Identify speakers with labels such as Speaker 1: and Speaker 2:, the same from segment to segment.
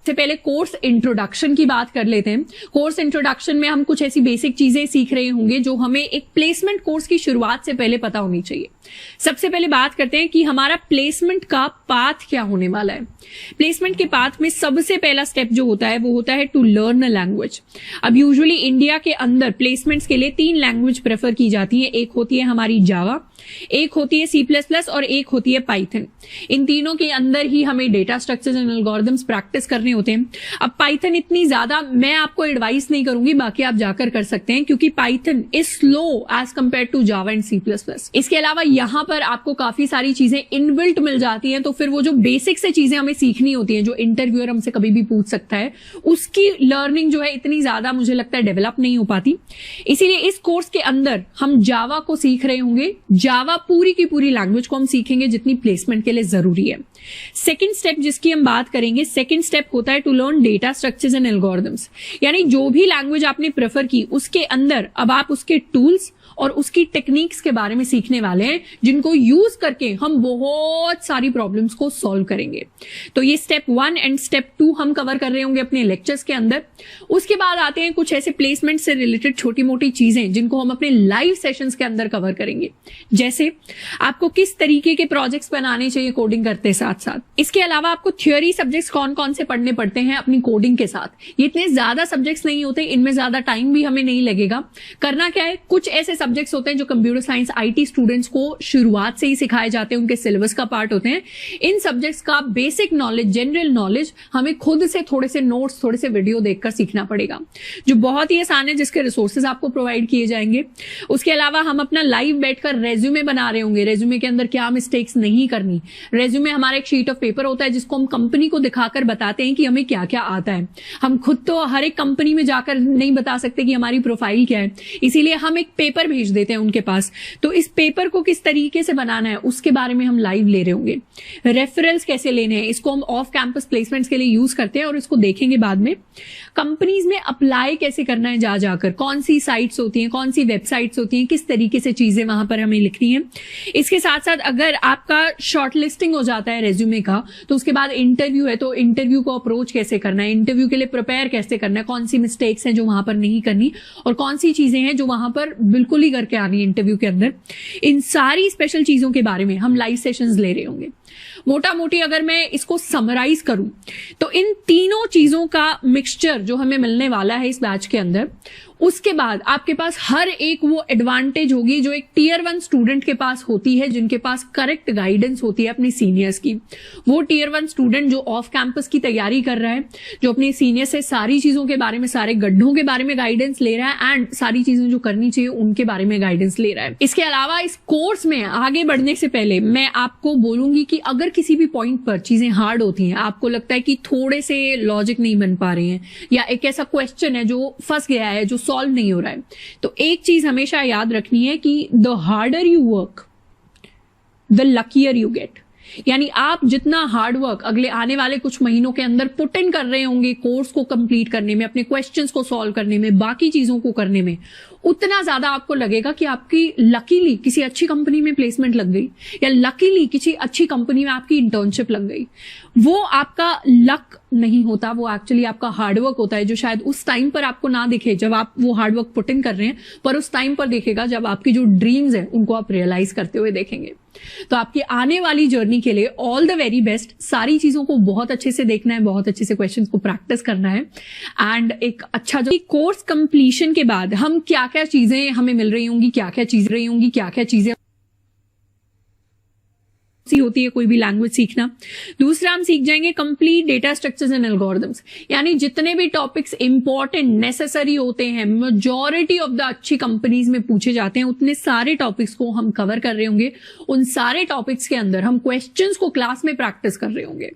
Speaker 1: सबसे पहले course introduction की बात कर लेते हैं। कोर्स इंट्रोडक्शन में हम कुछ ऐसी बेसिक चीजें सीख रहे होंगे जो हमें एक प्लेसमेंट कोर्स की शुरुआत से पहले पता होनी चाहिए। सबसे पहले बात करते हैं कि हमारा प्लेसमेंट का पाथ क्या होने वाला है। प्लेसमेंट के पाथ में सबसे पहला स्टेप जो होता है वो होता है टू लर्न अ लैंग्वेज। अब यूजुअली इंडिया के अंदर प्लेसमेंट्स के लिए 3 लैंग्वेज प्रेफर की जाती है। एक होती है हमारी जावा, एक होती है C++ और एक होती है पाइथन। इन तीनों के अंदर ही हमें data structures and algorithms practice करने होते हैं। अब पाइथन इतनी ज्यादा मैं आपको एडवाइस नहीं करूंगी, बाकी आप जाकर कर सकते हैं, क्योंकि Python is slow as compare to Java and C++। इसके अलावा यहां पर आपको काफी सारी चीजें इनबिल्ट मिल जाती हैं, तो फिर वो जो बेसिक से चीजें हमें सीखनी होती हैं, जो इंटरव्यूअर हमसे कभी भी पूछ सकता है, उसकी लर्निंग जो है इतनी ज्यादा मुझे लगता है डेवलप नहीं हो पाती। इसीलिए इस कोर्स के अंदर हम जावा को सीख रहे होंगे। जावा पूरी की पूरी लैंग्वेज को हम सीखेंगे जितनी प्लेसमेंट के लिए जरूरी है। सेकंड स्टेप जिसकी हम बात करेंगे, सेकंड स्टेप होता है to learn data structures and algorithms. यानी जो भी लैंग्वेज आपने प्रेफर की उसके अंदर अब आप उसके टूल्स और उसकी टेक्निक्स के बारे में सीखने वाले हैं, जिनको यूज करके हम बहुत सारी प्रॉब्लम्स को सॉल्व करेंगे। तो ये स्टेप 1 एंड स्टेप 2 हम कवर कर रहे होंगे अपने लेक्चर्स के अंदर। उसके बाद आते हैं कुछ ऐसे प्लेसमेंट से रिलेटेड छोटी मोटी चीजें जिनको हम अपने लाइव सेशंस के अंदर कवर करेंगे, जैसे आपको किस तरीके के प्रोजेक्ट्स बनाने चाहिए कोडिंग करते साथ साथ। इसके अलावा आपको थ्योरी सब्जेक्ट्स कौन कौन से पढ़ने पड़ते हैं अपनी कोडिंग के साथ। ये इतने ज्यादा सब्जेक्ट्स नहीं होते, इनमें ज्यादा टाइम भी हमें नहीं लगेगा। करना क्या है, कुछ ऐसे सब्जेक्ट्स होते हैं जो कंप्यूटर साइंस IT स्टूडेंट्स को शुरुआत से ही सिखाए जाते हैं, उनके सिलेबस का पार्ट होते हैं। इन सब्जेक्ट्स का बेसिक नॉलेज, जनरल नॉलेज हमें खुद से थोड़े से नोट्स, थोड़े से वीडियो देखकर सीखना पड़ेगा, जो बहुत ही आसान है, जिसके रिसोर्सेज आपको प्रोवाइड किए जाएंगे। उसके अलावा हम अपना लाइव बैठकर रेज्यूमे बना रहे होंगे। रेज्यूमे के अंदर क्या मिस्टेक्स नहीं करनी। रेज्यूमे हमारा एक शीट ऑफ पेपर होता है जिसको हम कंपनी को दिखाकर बताते हैं कि हमें क्या क्या आता है। हम खुद तो हर एक कंपनी में जाकर नहीं बता सकते कि हमारी प्रोफाइल क्या है, इसीलिए हम एक पेपर भेज देते हैं उनके पास। तो इस पेपर को किस तरीके से बनाना है उसके बारे में हम लाइव ले रहे होंगे। रेफरल्स कैसे लेने हैं, इसको हम ऑफ कैंपस प्लेसमेंट्स के लिए यूज करते हैं और इसको देखेंगे बाद में। कंपनीज में अप्लाई कैसे करना है, जा जाकर कौन सी साइट्स होती हैं, कौन सी वेबसाइट्स होती हैं, किस तरीके से चीजें वहां पर हमें लिखनी है। इसके साथ साथ अगर आपका शॉर्टलिस्टिंग हो जाता है रेज्यूमे का, तो उसके बाद इंटरव्यू है, तो इंटरव्यू को अप्रोच कैसे करना है, इंटरव्यू के लिए प्रिपेयर कैसे करना है, कौन सी मिस्टेक्स हैं जो वहां पर नहीं करनी और कौन सी चीजें हैं जो वहां पर बिल्कुल ही करके आनी है इंटरव्यू के अंदर। इन सारी स्पेशल चीजों के बारे में हम लाइव सेशंस ले रहे होंगे। मोटा मोटी अगर मैं इसको समराइज करूं तो इन तीनों चीजों का मिक्सचर जो हमें मिलने वाला है इस बैच के अंदर, उसके बाद आपके पास हर एक वो एडवांटेज होगी जो एक Tier 1 स्टूडेंट के पास होती है, जिनके पास करेक्ट गाइडेंस होती है अपनी सीनियर्स की। वो Tier 1 स्टूडेंट जो ऑफ कैंपस की तैयारी कर रहा है, जो अपने सीनियर से सारी चीजों के बारे में, सारे गड्ढों के बारे में गाइडेंस ले रहा है एंड सारी चीजें जो करनी चाहिए उनके बारे में गाइडेंस ले रहा है। इसके अलावा इस कोर्स में आगे बढ़ने से पहले मैं आपको बोलूंगी कि अगर किसी भी पॉइंट पर चीजें हार्ड होती हैं, आपको लगता है कि थोड़े से लॉजिक नहीं बन पा रहे हैं या एक ऐसा क्वेश्चन है जो फंस गया है, जो सॉल्व नहीं हो रहा है, तो एक चीज हमेशा याद रखनी है कि the harder you work the luckier you get. यानी आप जितना हार्ड वर्क अगले आने वाले कुछ महीनों के अंदर पुट इन कर रहे होंगे कोर्स को कंप्लीट करने में, अपने क्वेश्चंस को सॉल्व करने में, बाकी चीजों को करने में, उतना ज्यादा आपको लगेगा कि आपकी लकीली किसी अच्छी कंपनी में प्लेसमेंट लग गई या लकीली किसी अच्छी कंपनी में आपकी इंटर्नशिप लग गई। वो आपका लक नहीं होता, वो एक्चुअली आपका हार्डवर्क होता है, जो शायद उस टाइम पर आपको ना दिखे जब आप वो हार्डवर्क पुट इन कर रहे हैं, पर उस टाइम पर दिखेगा जब आपकी जो ड्रीम्स हैं उनको आप रियलाइज करते हुए देखेंगे। तो आपकी आने वाली जर्नी के लिए ऑल द वेरी बेस्ट। सारी चीजों को बहुत अच्छे से देखना है, बहुत अच्छे से क्वेश्चंस को प्रैक्टिस करना है एंड एक अच्छा जो कोर्स कंप्लीशन के बाद हम क्या क्या चीजें हमें मिल रही होंगी, क्या क्या चीजें होती है कोई भी लैंग्वेज सीखना। दूसरा हम सीख जाएंगे complete data structures and algorithms, यानी जितने भी टॉपिक्स इंपॉर्टेंट नेसेसरी होते हैं, मेजॉरिटी ऑफ द अच्छी कंपनीज में पूछे जाते हैं, उतने सारे टॉपिक्स को हम कवर कर रहे होंगे। उन सारे टॉपिक्स के अंदर हम क्वेश्चंस को क्लास में प्रैक्टिस कर रहे होंगे।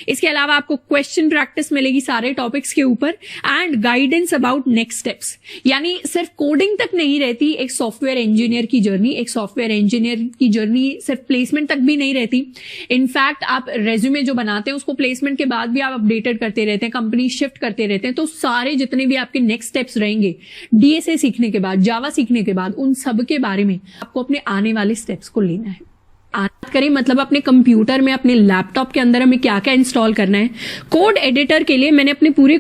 Speaker 1: इसके अलावा आपको क्वेश्चन प्रैक्टिस मिलेगी सारे टॉपिक्स के ऊपर and guidance about next steps. यानी सिर्फ कोडिंग तक नहीं रहती एक सॉफ्टवेयर इंजीनियर की जर्नी, एक सॉफ्टवेयर इंजीनियर की जर्नी सिर्फ प्लेसमेंट तक भी नहीं रहती। इनफैक्ट आप रेज्यूमे जो बनाते हैं उसको प्लेसमेंट के बाद भी आप अपडेटेड करते रहते हैं, कंपनी शिफ्ट करते रहते हैं। तो सारे जितने भी आपके नेक्स्ट स्टेप्स रहेंगे DSA सीखने के बाद, जावा सीखने के बाद, उन सब के बारे में आपको अपने आने वाले स्टेप्स को लेना है। करें मतलब अपने कंप्यूटर में, अपने लैपटॉप के अंदर हमें क्या क्या इंस्टॉल करना है। कोड एडिटर के लिए मैंने अपने पूरे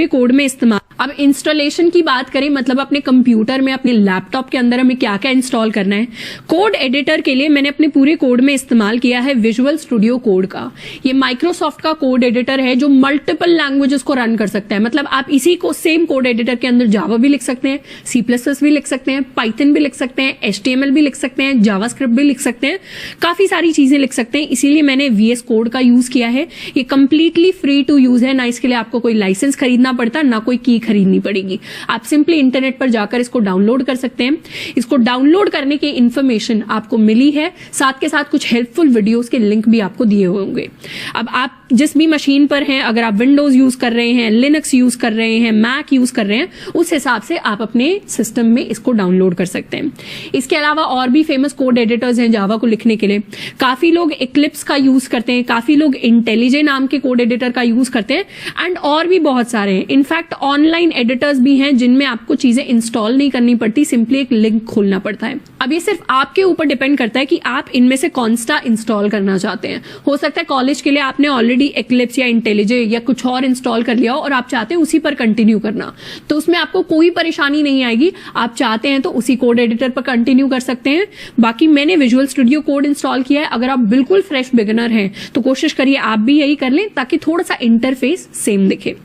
Speaker 1: कोड में इस्तेमाल। अब इंस्टॉलेशन की बात करें मतलब अपने कंप्यूटर में, अपने लैपटॉप के अंदर हमें क्या क्या इंस्टॉल करना है। कोड एडिटर के लिए मैंने अपने पूरे कोड में इस्तेमाल किया है विजुअल स्टूडियो कोड का। ये माइक्रोसॉफ्ट का कोड एडिटर है जो मल्टीपल लैंग्वेजेस को रन कर सकता है। मतलब आप इसी को सेम कोड एडिटर के अंदर जावा भी लिख सकते हैं, C++ भी लिख सकते हैं, पाइथन भी लिख सकते हैं, HTML भी लिख सकते हैं, जावास्क्रिप्ट भी लिख सकते हैं, काफी सारी चीजें लिख सकते हैं। इसीलिए मैंने VS कोड का यूज किया है। ये कंप्लीटली फ्री टू यूज है, ना इसके लिए आपको कोई लाइसेंस खरीदना पड़ता, ना कोई की खरीदनी पड़ेगी। आप सिंपली इंटरनेट पर जाकर इसको डाउनलोड कर सकते हैं। इसको डाउनलोड करने की इंफॉर्मेशन आपको मिली है, साथ के साथ कुछ हेल्पफुल वीडियोस के लिंक भी आपको दिए हुए होंगे। अब आप जिस भी मशीन पर हैं, अगर आप विंडोज यूज कर रहे हैं, लिनक्स यूज कर रहे हैं, मैक यूज कर रहे हैं, उस हिसाब से आप अपने सिस्टम में इसको डाउनलोड कर सकते हैं। इसके अलावा और भी फेमस कोड एडिटर्स हैं जावा को लिखने के लिए। काफी लोग इक्लिप्स का यूज करते हैं, काफी लोग इंटेलिजे नाम के कोड एडिटर का यूज करते हैं, एंड और भी बहुत सारे हैं। इनफैक्ट ऑनलाइन एडिटर्स भी हैं जिनमें आपको चीजें इंस्टॉल नहीं करनी पड़ती, सिंपली एक लिंक खोलना पड़ता है। अब ये सिर्फ आपके ऊपर डिपेंड करता है कि आप इनमें से कौन सा इंस्टॉल करना चाहते हैं। हो सकता है कॉलेज के लिए आपने ऑलरेडी एक्लिप्स या इंटेलिजे या कुछ और इंस्टॉल कर लिया हो और आप चाहते हैं उसी पर कंटिन्यू करना, तो उसमें आपको कोई परेशानी नहीं आएगी। आप चाहते हैं तो उसी कोड एडिटर पर कंटिन्यू कर सकते हैं। बाकी मैंने विजुअल स्टूडियो कोड इंस्टॉल किया है। अगर आप बिल्कुल फ्रेश बिगिनर हैं तो कोशिश करिए आप भी यही कर लें ताकि थोड़ा सा इंटरफेस सेम दिखे।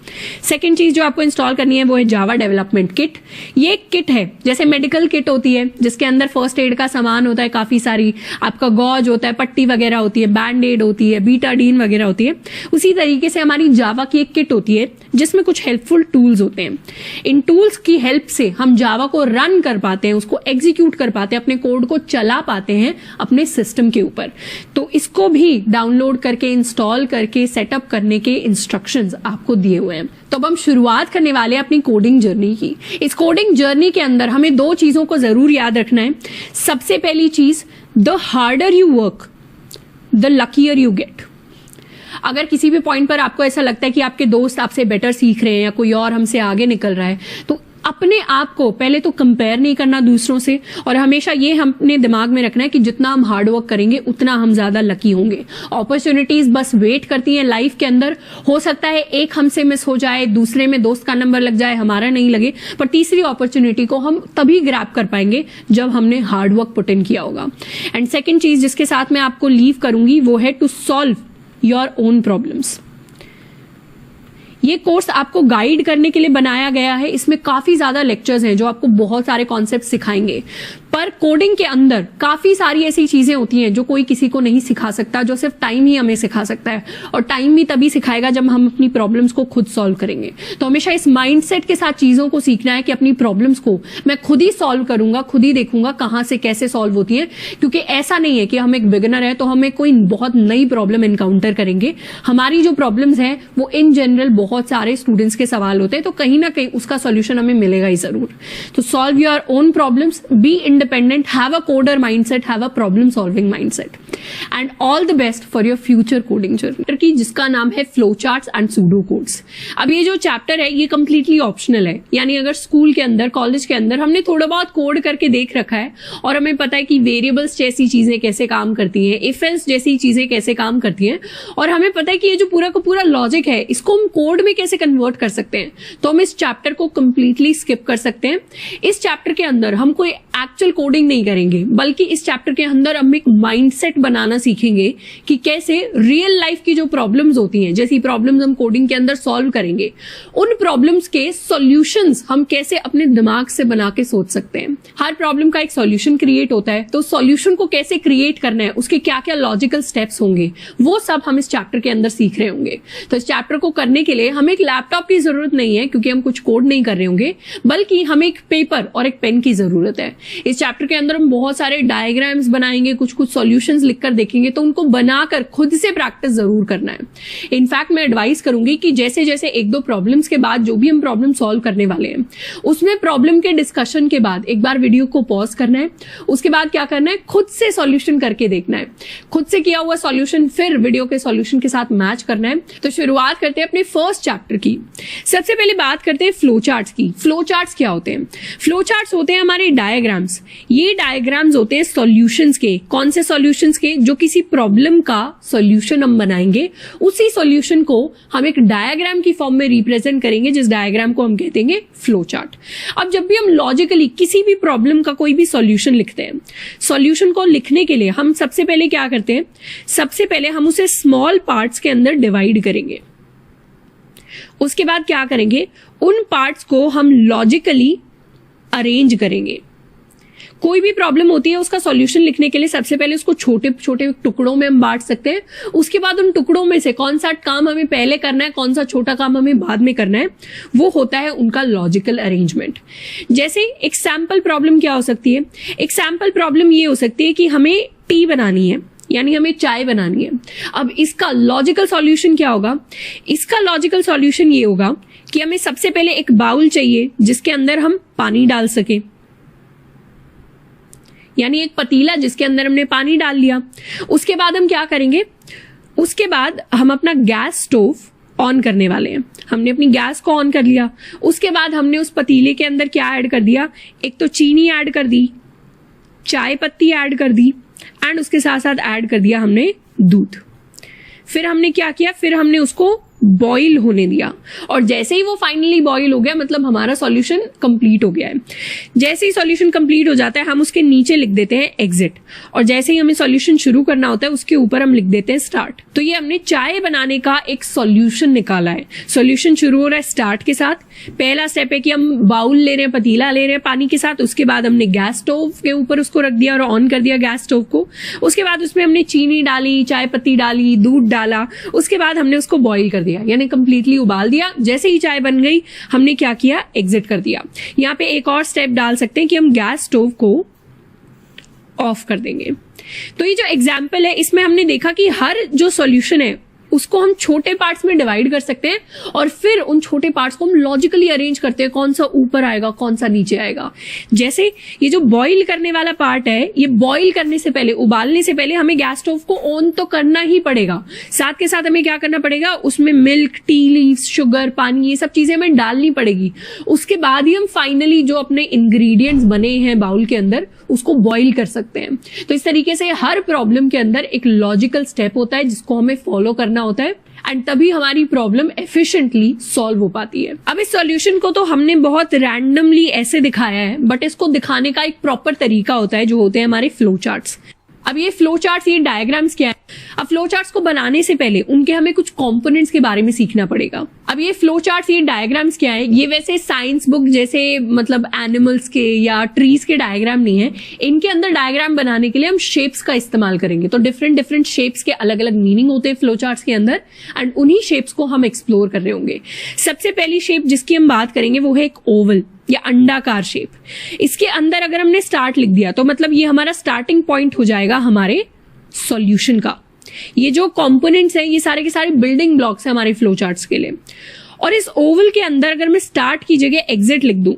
Speaker 1: सेकेंड चीज जो आपको इंस्टॉल करनी है वो है जावा डेवलपमेंट किट। ये एक किट है, जैसे मेडिकल किट होती है जिसके अंदर फर्स्ट एड का सामान होता है, काफी सारी आपका गॉज होता है, पट्टी वगैरह होती है, बैंड एड होती है, बीटाडीन वगैरह होती है। उसी तरीके से हमारी जावा की एक किट होती है जिसमें कुछ हेल्पफुल टूल्स होते हैं। इन टूल्स की हेल्प से हम जावा को रन कर पाते हैं, उसको एग्जीक्यूट कर पाते हैं, अपने कोड को चला पाते हैं अपने सिस्टम के ऊपर। तो इसको भी डाउनलोड करके इंस्टॉल करके सेटअप करने के इंस्ट्रक्शंस आपको दिए हुए हैं। तो अब हम शुरुआत करने वाले हैं अपनी कोडिंग जर्नी की। इस कोडिंग जर्नी के अंदर हमें दो चीजों को जरूर याद रखना है। सबसे पहली चीज, the harder you work the luckier you get. अगर किसी भी पॉइंट पर आपको ऐसा लगता है कि आपके दोस्त आपसे बेटर सीख रहे हैं या कोई और हमसे आगे निकल रहा है, तो अपने आप को पहले तो कंपेयर नहीं करना दूसरों से, और हमेशा ये हम अपने दिमाग में रखना है कि जितना हम हार्ड वर्क करेंगे उतना हम ज्यादा लकी होंगे। अपॉर्चुनिटीज बस वेट करती हैं लाइफ के अंदर। हो सकता है एक हमसे मिस हो जाए, दूसरे में दोस्त का नंबर लग जाए, हमारा नहीं लगे, पर तीसरी अपॉर्चुनिटी को हम तभी ग्रैब कर पाएंगे जब हमने हार्ड वर्क पुट इन किया होगा। एंड सेकेंड चीज जिसके साथ मैं आपको लीव करूंगी वो है to solve your own problems. ये कोर्स आपको गाइड करने के लिए बनाया गया है। इसमें काफी ज्यादा लेक्चर्स हैं जो आपको बहुत सारे कॉन्सेप्ट सिखाएंगे, पर कोडिंग के अंदर काफी सारी ऐसी चीजें होती हैं जो कोई किसी को नहीं सिखा सकता, जो सिर्फ टाइम ही हमें सिखा सकता है, और टाइम भी तभी सिखाएगा जब हम अपनी प्रॉब्लम्स को खुद सॉल्व करेंगे। तो हमेशा इस माइंडसेट के साथ चीजों को सीखना है कि अपनी प्रॉब्लम्स को मैं खुद ही सॉल्व करूंगा, खुद ही देखूंगा कहां से कैसे सॉल्व होती है। क्योंकि ऐसा नहीं है कि हम एक बिगिनर है तो हमें कोई बहुत नई प्रॉब्लम एनकाउंटर करेंगे। हमारी जो प्रॉब्लम्स हैं वो इन जनरल बहुत सारे स्टूडेंट्स के सवाल होते हैं, तो कहीं ना कहीं उसका सॉल्यूशन हमें मिलेगा ही जरूर। तो solve your own problems, be independent, have a coder mindset, have a problem solving mindset, and all the best for your future coding journey की जिसका नाम है flow charts and pseudo codes. अब ये जो चैप्टर है ये कंप्लीटली ऑप्शनल है, यानी अगर स्कूल के अंदर, कॉलेज के अंदर हमने थोड़ा बहुत कोड करके देख रखा है और हमें पता है कि वेरिएबल्स जैसी चीजें कैसे काम करती हैं, इफ एल्स जैसी चीजें कैसे काम करती हैं, और हमें पता है कि ये जो पूरा का पूरा लॉजिक है इसको हम कोड में कैसे कन्वर्ट कर सकते हैं, तो हम इस चैप्टर को कंप्लीटली स्किप कर सकते हैं। इस चैप्टर के अंदर हम कोई एक्चुअल कोडिंग नहीं करेंगे, बल्कि इस चैप्टर के अंदर हम एक माइंडसेट बनाना सीखेंगे कि कैसे रियल लाइफ की जो प्रॉब्लम्स होती हैं, जैसी प्रॉब्लम्स हम कोडिंग के अंदर सॉल्व करेंगे, उन प्रॉब्लम्स के सॉल्यूशंस हम कैसे अपने दिमाग से बना के सोच सकते हैं। हर प्रॉब्लम का एक सॉल्यूशन क्रिएट होता है, तो सॉल्यूशन को कैसे क्रिएट करना है, उसके क्या क्या लॉजिकल स्टेप्स होंगे, वो सब हम इस चैप्टर के अंदर सीख रहे होंगे। तो इस चैप्टर को करने के लिए हमें एक लैपटॉप की जरूरत नहीं है, क्योंकि हम कुछ कोड नहीं कर रहे होंगे, बल्कि हमें एक पेपर और एक पेन की जरूरत है। इस चैप्टर के अंदर हम बहुत सारे डायग्राम्स बनाएंगे, कुछ कुछ सॉल्यूशंस लिखकर देखेंगे, तो उनको बनाकर खुद से प्रैक्टिस जरूर करना है। इनफैक्ट मैं एडवाइस करूंगी कि जैसे जैसे एक दो प्रॉब्लम्स के बाद जो भी हम प्रॉब्लम सॉल्व करने वाले हैं, उसमें प्रॉब्लम के डिस्कशन के बाद एक बार वीडियो को पॉज करना है, उसके बाद क्या करना है, खुद से सॉल्यूशन करके देखना है, खुद से किया हुआ सॉल्यूशन फिर वीडियो के सॉल्यूशन के साथ मैच करना है। तो शुरुआत करते हैं अपने फर्स्ट चैप्टर की। सबसे पहले बात करते हैं फ्लो चार्ट्स की। फ्लो चार्ट्स क्या होते हैं? फ्लो चार्ट्स होते हैं हमारे डायग्राम्स ये डायग्राम्स होते हैं सॉल्यूशंस के। कौन से सॉल्यूशंस के? जो किसी प्रॉब्लम का सॉल्यूशन हम बनाएंगे, उसी सॉल्यूशन को हम एक डायग्राम की फॉर्म में रिप्रेजेंट करेंगे, जिस डायग्राम को हम कहते हैं फ्लो चार्ट। अब जब भी हम लॉजिकली किसी भी प्रॉब्लम का कोई भी सॉल्यूशन लिखते हैं, सॉल्यूशन को लिखने के लिए हम सबसे पहले क्या करते हैं? सबसे पहले हम उसे स्मॉल पार्ट्स के अंदर डिवाइड करेंगे। उसके बाद क्या करेंगे? उन पार्ट्स को हम लॉजिकली अरेंज करेंगे। कोई भी प्रॉब्लम होती है, उसका सॉल्यूशन लिखने के लिए सबसे पहले उसको छोटे छोटे टुकड़ों में हम बांट सकते हैं। उसके बाद उन टुकड़ों में से कौन सा काम हमें पहले करना है, कौन सा छोटा काम हमें बाद में करना है, वो होता है उनका लॉजिकल अरेंजमेंट। जैसे एक सैंपल प्रॉब्लम क्या हो सकती है? एक सैंपल प्रॉब्लम ये हो सकती है कि हमें टी बनानी है, यानी हमें चाय बनानी है। अब इसका लॉजिकल सॉल्यूशन क्या होगा? इसका लॉजिकल सॉल्यूशन ये होगा कि हमें सबसे पहले एक बाउल चाहिए जिसके अंदर हम पानी डाल सके, यानी एक पतीला जिसके अंदर हमने पानी डाल लिया। उसके बाद हम क्या करेंगे? उसके बाद हम अपना गैस स्टोव ऑन करने वाले हैं। हमने अपनी गैस को ऑन कर लिया। उसके बाद हमने उस पतीले के अंदर क्या ऐड कर दिया? एक तो चीनी ऐड कर दी, चाय पत्ती ऐड कर दी, एंड उसके साथ साथ ऐड कर दिया हमने दूध। फिर हमने क्या किया? फिर हमने उसको बॉईल होने दिया, और जैसे ही वो फाइनली बॉईल हो गया, मतलब हमारा सॉल्यूशन कंप्लीट हो गया है। जैसे ही सॉल्यूशन कंप्लीट हो जाता है, हम उसके नीचे लिख देते हैं एग्जिट, और जैसे ही हमें सॉल्यूशन शुरू करना होता है, उसके ऊपर हम लिख देते हैं स्टार्ट। तो ये हमने चाय बनाने का एक सॉल्यूशन निकाला है। सॉल्यूशन शुरू हो रहा है स्टार्ट के साथ। पहला स्टेप है कि हम बाउल ले रहे हैं, पतीला ले रहे हैं पानी के साथ। उसके बाद हमने गैस स्टोव के ऊपर उसको रख दिया और ऑन कर दिया गैस स्टोव को। उसके बाद उसमें हमने चीनी डाली, चाय पत्ती डाली, दूध डाला। उसके बाद हमने उसको बॉईल कर दिया, यानी कंप्लीटली उबाल दिया। जैसे ही चाय बन गई, हमने क्या किया? एग्जिट कर दिया। यहाँ पे एक और स्टेप डाल सकते हैं कि हम गैस स्टोव को ऑफ कर देंगे। तो ये जो एग्जाम्पल है, इसमें हमने देखा कि हर जो सॉल्यूशन है उसको हम छोटे पार्ट्स में डिवाइड कर सकते हैं, और फिर उन छोटे पार्ट्स को हम लॉजिकली अरेंज करते हैं, कौन सा ऊपर आएगा, कौन सा नीचे आएगा। जैसे ये जो बॉईल करने वाला पार्ट है, ये बॉईल करने से पहले, उबालने से पहले हमें गैस स्टोव को ऑन तो करना ही पड़ेगा। साथ के साथ हमें क्या करना पड़ेगा? उसमें मिल्क, टी लीव्स, शुगर, पानी, ये सब चीजें हमें डालनी पड़ेगी। उसके बाद ही हम फाइनली जो अपने इंग्रेडिएंट्स बने हैं बाउल के अंदर, उसको बॉईल कर सकते हैं। तो इस तरीके से हर प्रॉब्लम के अंदर एक लॉजिकल स्टेप होता है जिसको हमें फॉलो करना होता है, एंड तभी हमारी प्रॉब्लम एफिशिएंटली सॉल्व हो पाती है। अब इस सॉल्यूशन को तो हमने बहुत रैंडमली ऐसे दिखाया है, बट इसको दिखाने का एक प्रॉपर तरीका होता है, जो होते हैं हमारे फ्लो चार्ट्स। अब ये फ्लो चार्ट्स, ये डायग्राम्स क्या है? अब फ्लो चार्ट्स को बनाने से पहले उनके हमें कुछ कंपोनेंट्स के बारे में सीखना पड़ेगा। अब ये फ्लो चार्ट्स, ये डायग्राम्स क्या है? ये वैसे साइंस बुक जैसे मतलब एनिमल्स के या ट्रीज के डायग्राम नहीं है। इनके अंदर डायग्राम बनाने के लिए हम शेप्स का इस्तेमाल करेंगे। तो डिफरेंट डिफरेंट शेप्स के अलग अलग मीनिंग होते हैं फ्लो चार्ट्स के अंदर, एंड उन्हीं शेप्स को हम एक्सप्लोर कर रहे होंगे। सबसे पहली शेप जिसकी हम बात करेंगे वो है एक ओवल या अंडाकार शेप। इसके अंदर अगर हमने स्टार्ट लिख दिया, तो मतलब ये हमारा स्टार्टिंग पॉइंट हो जाएगा हमारे सॉल्यूशन का। ये जो कंपोनेंट्स हैं, ये सारे के सारे बिल्डिंग ब्लॉक्स हैं हमारे फ्लो चार्ट्स के लिए। और इस ओवल के अंदर अगर मैं स्टार्ट की जगह एग्जिट लिख दूं,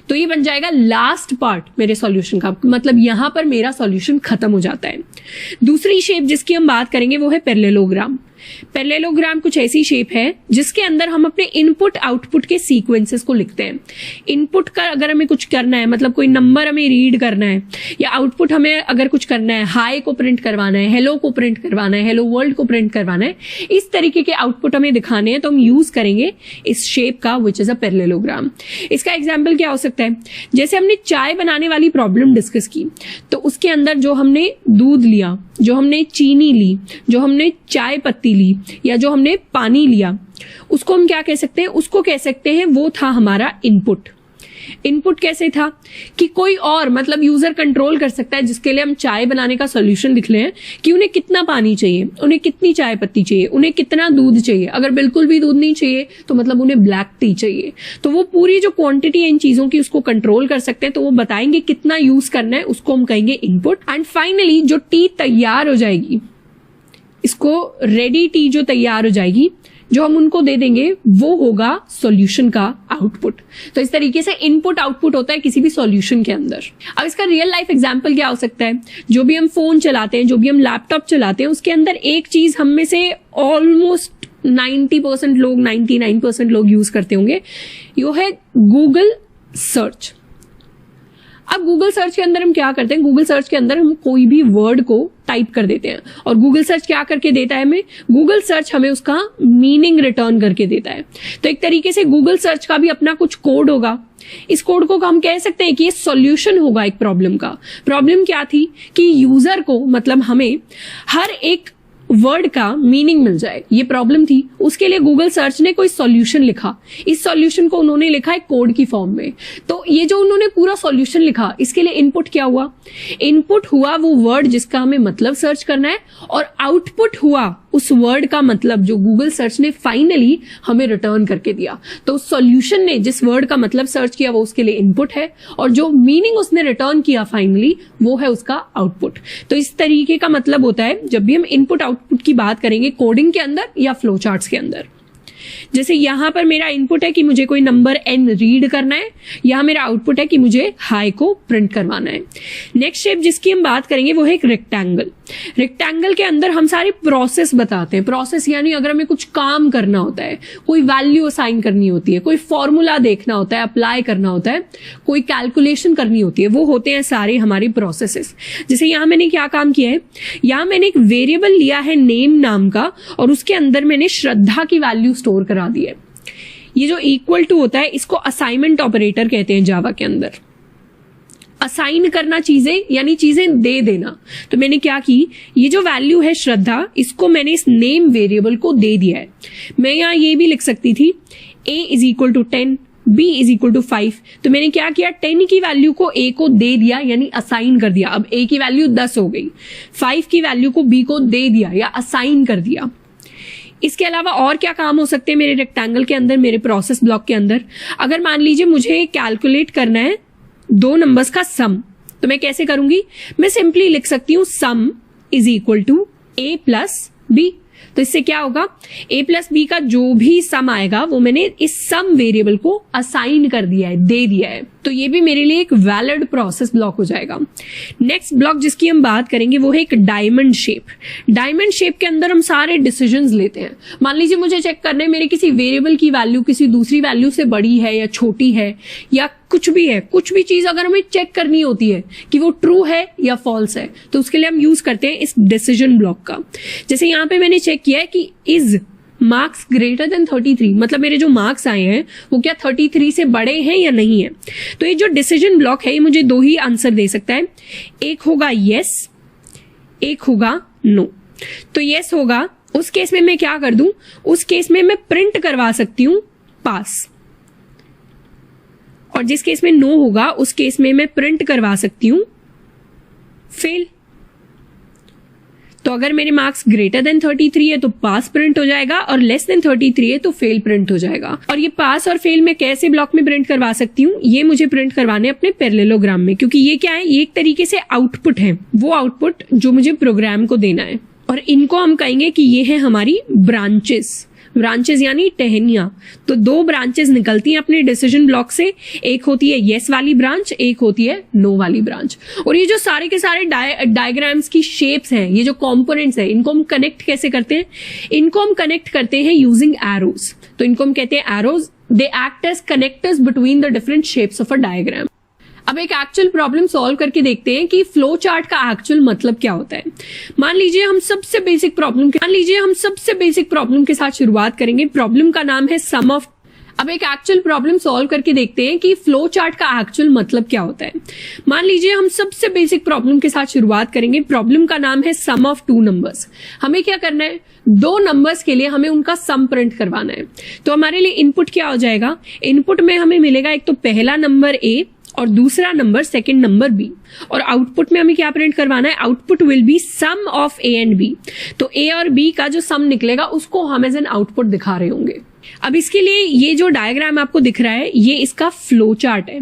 Speaker 1: तो ये बन जाएगा लास्ट पार्ट मेरे सॉल्यूशन का, मतलब यहां पर मेरा सॉल्यूशन खत्म हो जाता है। दूसरी शेप जिसकी हम बात करेंगे वो है पैरेललोग्राम। पैरेललोग्राम कुछ ऐसी शेप है जिसके अंदर हम अपने इनपुट आउटपुट के सीक्वेंसेस को लिखते हैं। इनपुट का अगर हमें कुछ करना है, मतलब कोई नंबर हमें रीड करना है, या आउटपुट हमें अगर कुछ करना है, हाई को प्रिंट करवाना है, हेलो को प्रिंट करवाना है, हेलो वर्ल्ड को प्रिंट करवाना है, इस तरीके के आउटपुट हमें दिखाने हैं, तो हम यूज करेंगे इस शेप का, विच इज अ पैरेललोग्राम। इसका एग्जाम्पल क्या हो सकता है? जैसे हमने चाय बनाने वाली प्रॉब्लम डिस्कस की, तो उसके अंदर जो हमने दूध लिया, जो हमने चीनी ली, जो हमने चाय पत्ती ली, या जो हमने पानी लिया, उसको हम क्या कह सकते हैं? उसको कह सकते हैं वो था हमारा इनपुट। इनपुट कैसे था कि कोई और मतलब यूजर कंट्रोल कर सकता है, जिसके लिए हम चाय बनाने का सॉल्यूशन लिख ले हैं कि उन्हें कितना पानी चाहिए, उन्हें कितनी चाय पत्ती चाहिए, उन्हें कितना दूध चाहिए। अगर बिल्कुल भी दूध नहीं चाहिए तो मतलब उन्हें ब्लैक टी चाहिए। तो वो पूरी जो क्वांटिटी है इन चीजों की उसको कंट्रोल कर सकते हैं, तो वो बताएंगे कितना यूज करना है, उसको हम कहेंगे इनपुट। एंड फाइनली जो टी तैयार हो जाएगी, इसको रेडी टी जो तैयार हो जाएगी, जो हम उनको दे देंगे, वो होगा सॉल्यूशन का आउटपुट। तो इस तरीके से इनपुट आउटपुट होता है किसी भी सॉल्यूशन के अंदर। अब इसका रियल लाइफ एग्जांपल क्या हो सकता है? जो भी हम फोन चलाते हैं, जो भी हम लैपटॉप चलाते हैं, उसके अंदर एक चीज हम में से ऑलमोस्ट 90% लोग, 99% लोग यूज करते होंगे, यो है गूगल सर्च। अब गूगल सर्च के अंदर हम क्या करते हैं, गूगल सर्च के अंदर हम कोई भी वर्ड को टाइप कर देते हैं और गूगल सर्च क्या करके देता है हमें, गूगल सर्च हमें उसका मीनिंग रिटर्न करके देता है। तो एक तरीके से गूगल सर्च का भी अपना कुछ कोड होगा। इस कोड को हम कह सकते हैं कि ये सॉल्यूशन होगा एक प्रॉब्लम का। प्रॉब्लम क्या थी कि यूजर को, मतलब हमें हर एक वर्ड का मीनिंग मिल जाए, ये प्रॉब्लम थी। उसके लिए गूगल सर्च ने कोई सॉल्यूशन लिखा। इस सॉल्यूशन को उन्होंने लिखा है कोड की फॉर्म में। तो ये जो उन्होंने पूरा सॉल्यूशन लिखा, इसके लिए इनपुट क्या हुआ, इनपुट हुआ वो वर्ड जिसका हमें मतलब सर्च करना है, और आउटपुट हुआ उस वर्ड का मतलब जो गूगल सर्च ने फाइनली हमें रिटर्न करके दिया। तो सॉल्यूशन ने जिस वर्ड का मतलब सर्च किया वो उसके लिए इनपुट है, और जो मीनिंग उसने रिटर्न किया फाइनली वो है उसका आउटपुट। तो इस तरीके का मतलब होता है जब भी हम इनपुट आउटपुट की बात करेंगे कोडिंग के अंदर या फ्लो चार्ट्स के अंदर। जैसे यहां पर मेरा इनपुट है कि मुझे कोई नंबर n रीड करना है, यहां मेरा आउटपुट है कि मुझे हाई को प्रिंट करवाना है। नेक्स्ट शेप जिसकी हम बात करेंगे वो है एक रेक्टेंगल। रेक्टेंगल के अंदर हम सारी प्रोसेस बताते हैं। प्रोसेस यानी अगर हमें कुछ काम करना होता है, कोई वैल्यू असाइन करनी होती है, कोई फॉर्मूला देखना होता है, अप्लाई करना होता है, कोई कैलकुलेशन करनी होती है, वो होते हैं सारे हमारी प्रोसेसेस। जैसे यहां मैंने क्या काम किया है, यहां मैंने एक वेरिएबल लिया है नेम नाम का, और उसके अंदर मैंने श्रद्धा की वैल्यू स्टोर करा दी है। ये जो इक्वल टू होता है इसको असाइनमेंट ऑपरेटर कहते हैं जावा के अंदर। असाइन करना चीजें यानी चीजें दे देना। तो मैंने क्या की, ये जो वैल्यू है श्रद्धा, इसको मैंने इस नेम वेरिएबल को दे दिया है। मैं यहां ये भी लिख सकती थी a is equal to 10, b is equal to 5। तो मैंने क्या किया, 10 की वैल्यू को a को दे दिया यानी असाइन कर दिया। अब a की वैल्यू 10 हो गई, 5 की वैल्यू को b को दे दिया या असाइन कर दिया। इसके अलावा और क्या काम हो सकते हैं मेरे रेक्टेंगल के अंदर, मेरे प्रोसेस ब्लॉक के अंदर। अगर मान लीजिए मुझे कैलकुलेट करना है दो नंबर्स का सम, तो मैं कैसे करूंगी, मैं सिंपली लिख सकती हूं sum is equal to a plus b. तो इससे क्या होगा, a प्लस बी का जो भी सम आएगा वो मैंने इस सम वेरिएबल को असाइन कर दिया है, दे दिया है। तो ये भी मेरे लिए एक वैलिड प्रोसेस ब्लॉक हो जाएगा। नेक्स्ट ब्लॉक जिसकी हम बात करेंगे वो है एक डायमंड शेप। डायमंड शेप के अंदर हम सारे डिसीजंस लेते हैं। मान लीजिए मुझे चेक करना है मेरे किसी वेरिएबल की वैल्यू किसी दूसरी वैल्यू से बड़ी है या छोटी है या कुछ भी है, कुछ भी चीज अगर हमें चेक करनी होती है कि वो ट्रू है या फॉल्स है, तो उसके लिए हम यूज करते हैं इस डिसीजन ब्लॉक का। जैसे यहां पे मैंने चेक किया है कि इज मार्क्स ग्रेटर देन 33, मतलब मेरे जो मार्क्स आए हैं वो क्या 33 से बड़े हैं या नहीं है। तो ये जो डिसीजन ब्लॉक है ये मुझे दो ही आंसर दे सकता है, एक होगा यस, एक होगा नो। तो यस होगा, उस केस में मैं क्या कर दूं, उस केस में मैं प्रिंट करवा सकती हूं पास, और जिस केस में नो होगा उस केस में मैं प्रिंट करवा सकती हूं फेल। तो अगर मेरे मार्क्स ग्रेटर देन 33 है तो पास प्रिंट हो जाएगा, और लेस देन 33 है तो फेल प्रिंट हो जाएगा। और ये पास और फेल मैं कैसे ब्लॉक में प्रिंट करवा सकती हूँ, ये मुझे प्रिंट करवाने अपने पैरेललोग्राम में, क्योंकि ये क्या है, ये एक तरीके से आउटपुट है, वो आउटपुट जो मुझे प्रोग्राम को देना है। और इनको हम कहेंगे कि ये है हमारी ब्रांचेस। ब्रांचेस यानी टहनियां। तो दो ब्रांचेस निकलती हैं अपने डिसीजन ब्लॉक से, एक होती है येस वाली ब्रांच, एक होती है नो वाली ब्रांच। और ये जो सारे के सारे डायग्राम्स की शेप्स हैं, ये जो कंपोनेंट्स हैं, इनको हम कनेक्ट कैसे करते हैं, इनको हम कनेक्ट करते हैं यूजिंग एरोज। तो इनको हम कहते हैं arrows, they act as connectors between the different shapes of a diagram. अब एक एक्चुअल प्रॉब्लम सॉल्व करके देखते हैं कि फ्लो चार्ट का एक्चुअल मतलब क्या होता है। मान लीजिए हम सबसे बेसिक प्रॉब्लम के साथ शुरुआत करेंगे। प्रॉब्लम का नाम है सम ऑफ। अब एक एक्चुअल प्रॉब्लम सॉल्व करके देखते हैं कि फ्लो चार्ट का एक्चुअल मतलब क्या होता है। मान लीजिए हम सबसे बेसिक प्रॉब्लम के साथ शुरुआत करेंगे। प्रॉब्लम का नाम है सम ऑफ टू नंबर्स। हमें क्या करना है, दो नंबर्स के लिए हमें उनका सम प्रिंट करवाना है। तो हमारे लिए इनपुट क्या हो जाएगा, इनपुट में हमें मिलेगा एक तो पहला नंबर ए और दूसरा नंबर सेकंड नंबर बी, और आउटपुट में हमें क्या प्रिंट करवाना है, output will be sum of a and b. तो ए और बी का जो सम निकलेगा उसको हम एज एन आउटपुट दिखा रहे होंगे। अब इसके लिए ये जो डायग्राम आपको दिख रहा है ये इसका फ्लो चार्ट है।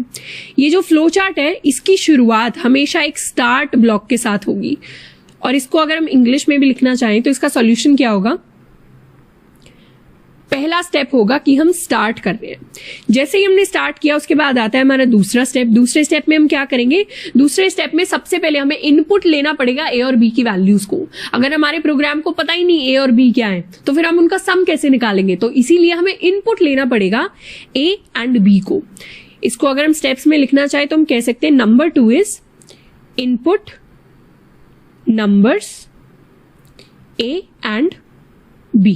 Speaker 1: ये जो फ्लो चार्ट है इसकी शुरुआत हमेशा एक स्टार्ट ब्लॉक के साथ होगी, और इसको अगर हम इंग्लिश में भी लिखना चाहें तो इसका सॉल्यूशन क्या होगा, पहला स्टेप होगा कि हम स्टार्ट कर रहे हैं। जैसे ही हमने स्टार्ट किया उसके बाद आता है हमारा दूसरा स्टेप। दूसरे स्टेप में हम क्या करेंगे, दूसरे स्टेप में सबसे पहले हमें इनपुट लेना पड़ेगा ए और बी की वैल्यूज को। अगर हमारे प्रोग्राम को पता ही नहीं ए और बी क्या है तो फिर हम उनका सम कैसे निकालेंगे, तो इसीलिए हमें इनपुट लेना पड़ेगा ए एंड बी को। इसको अगर हम स्टेप्स में लिखना चाहे तो हम कह सकते हैं number 2 is input numbers A and B।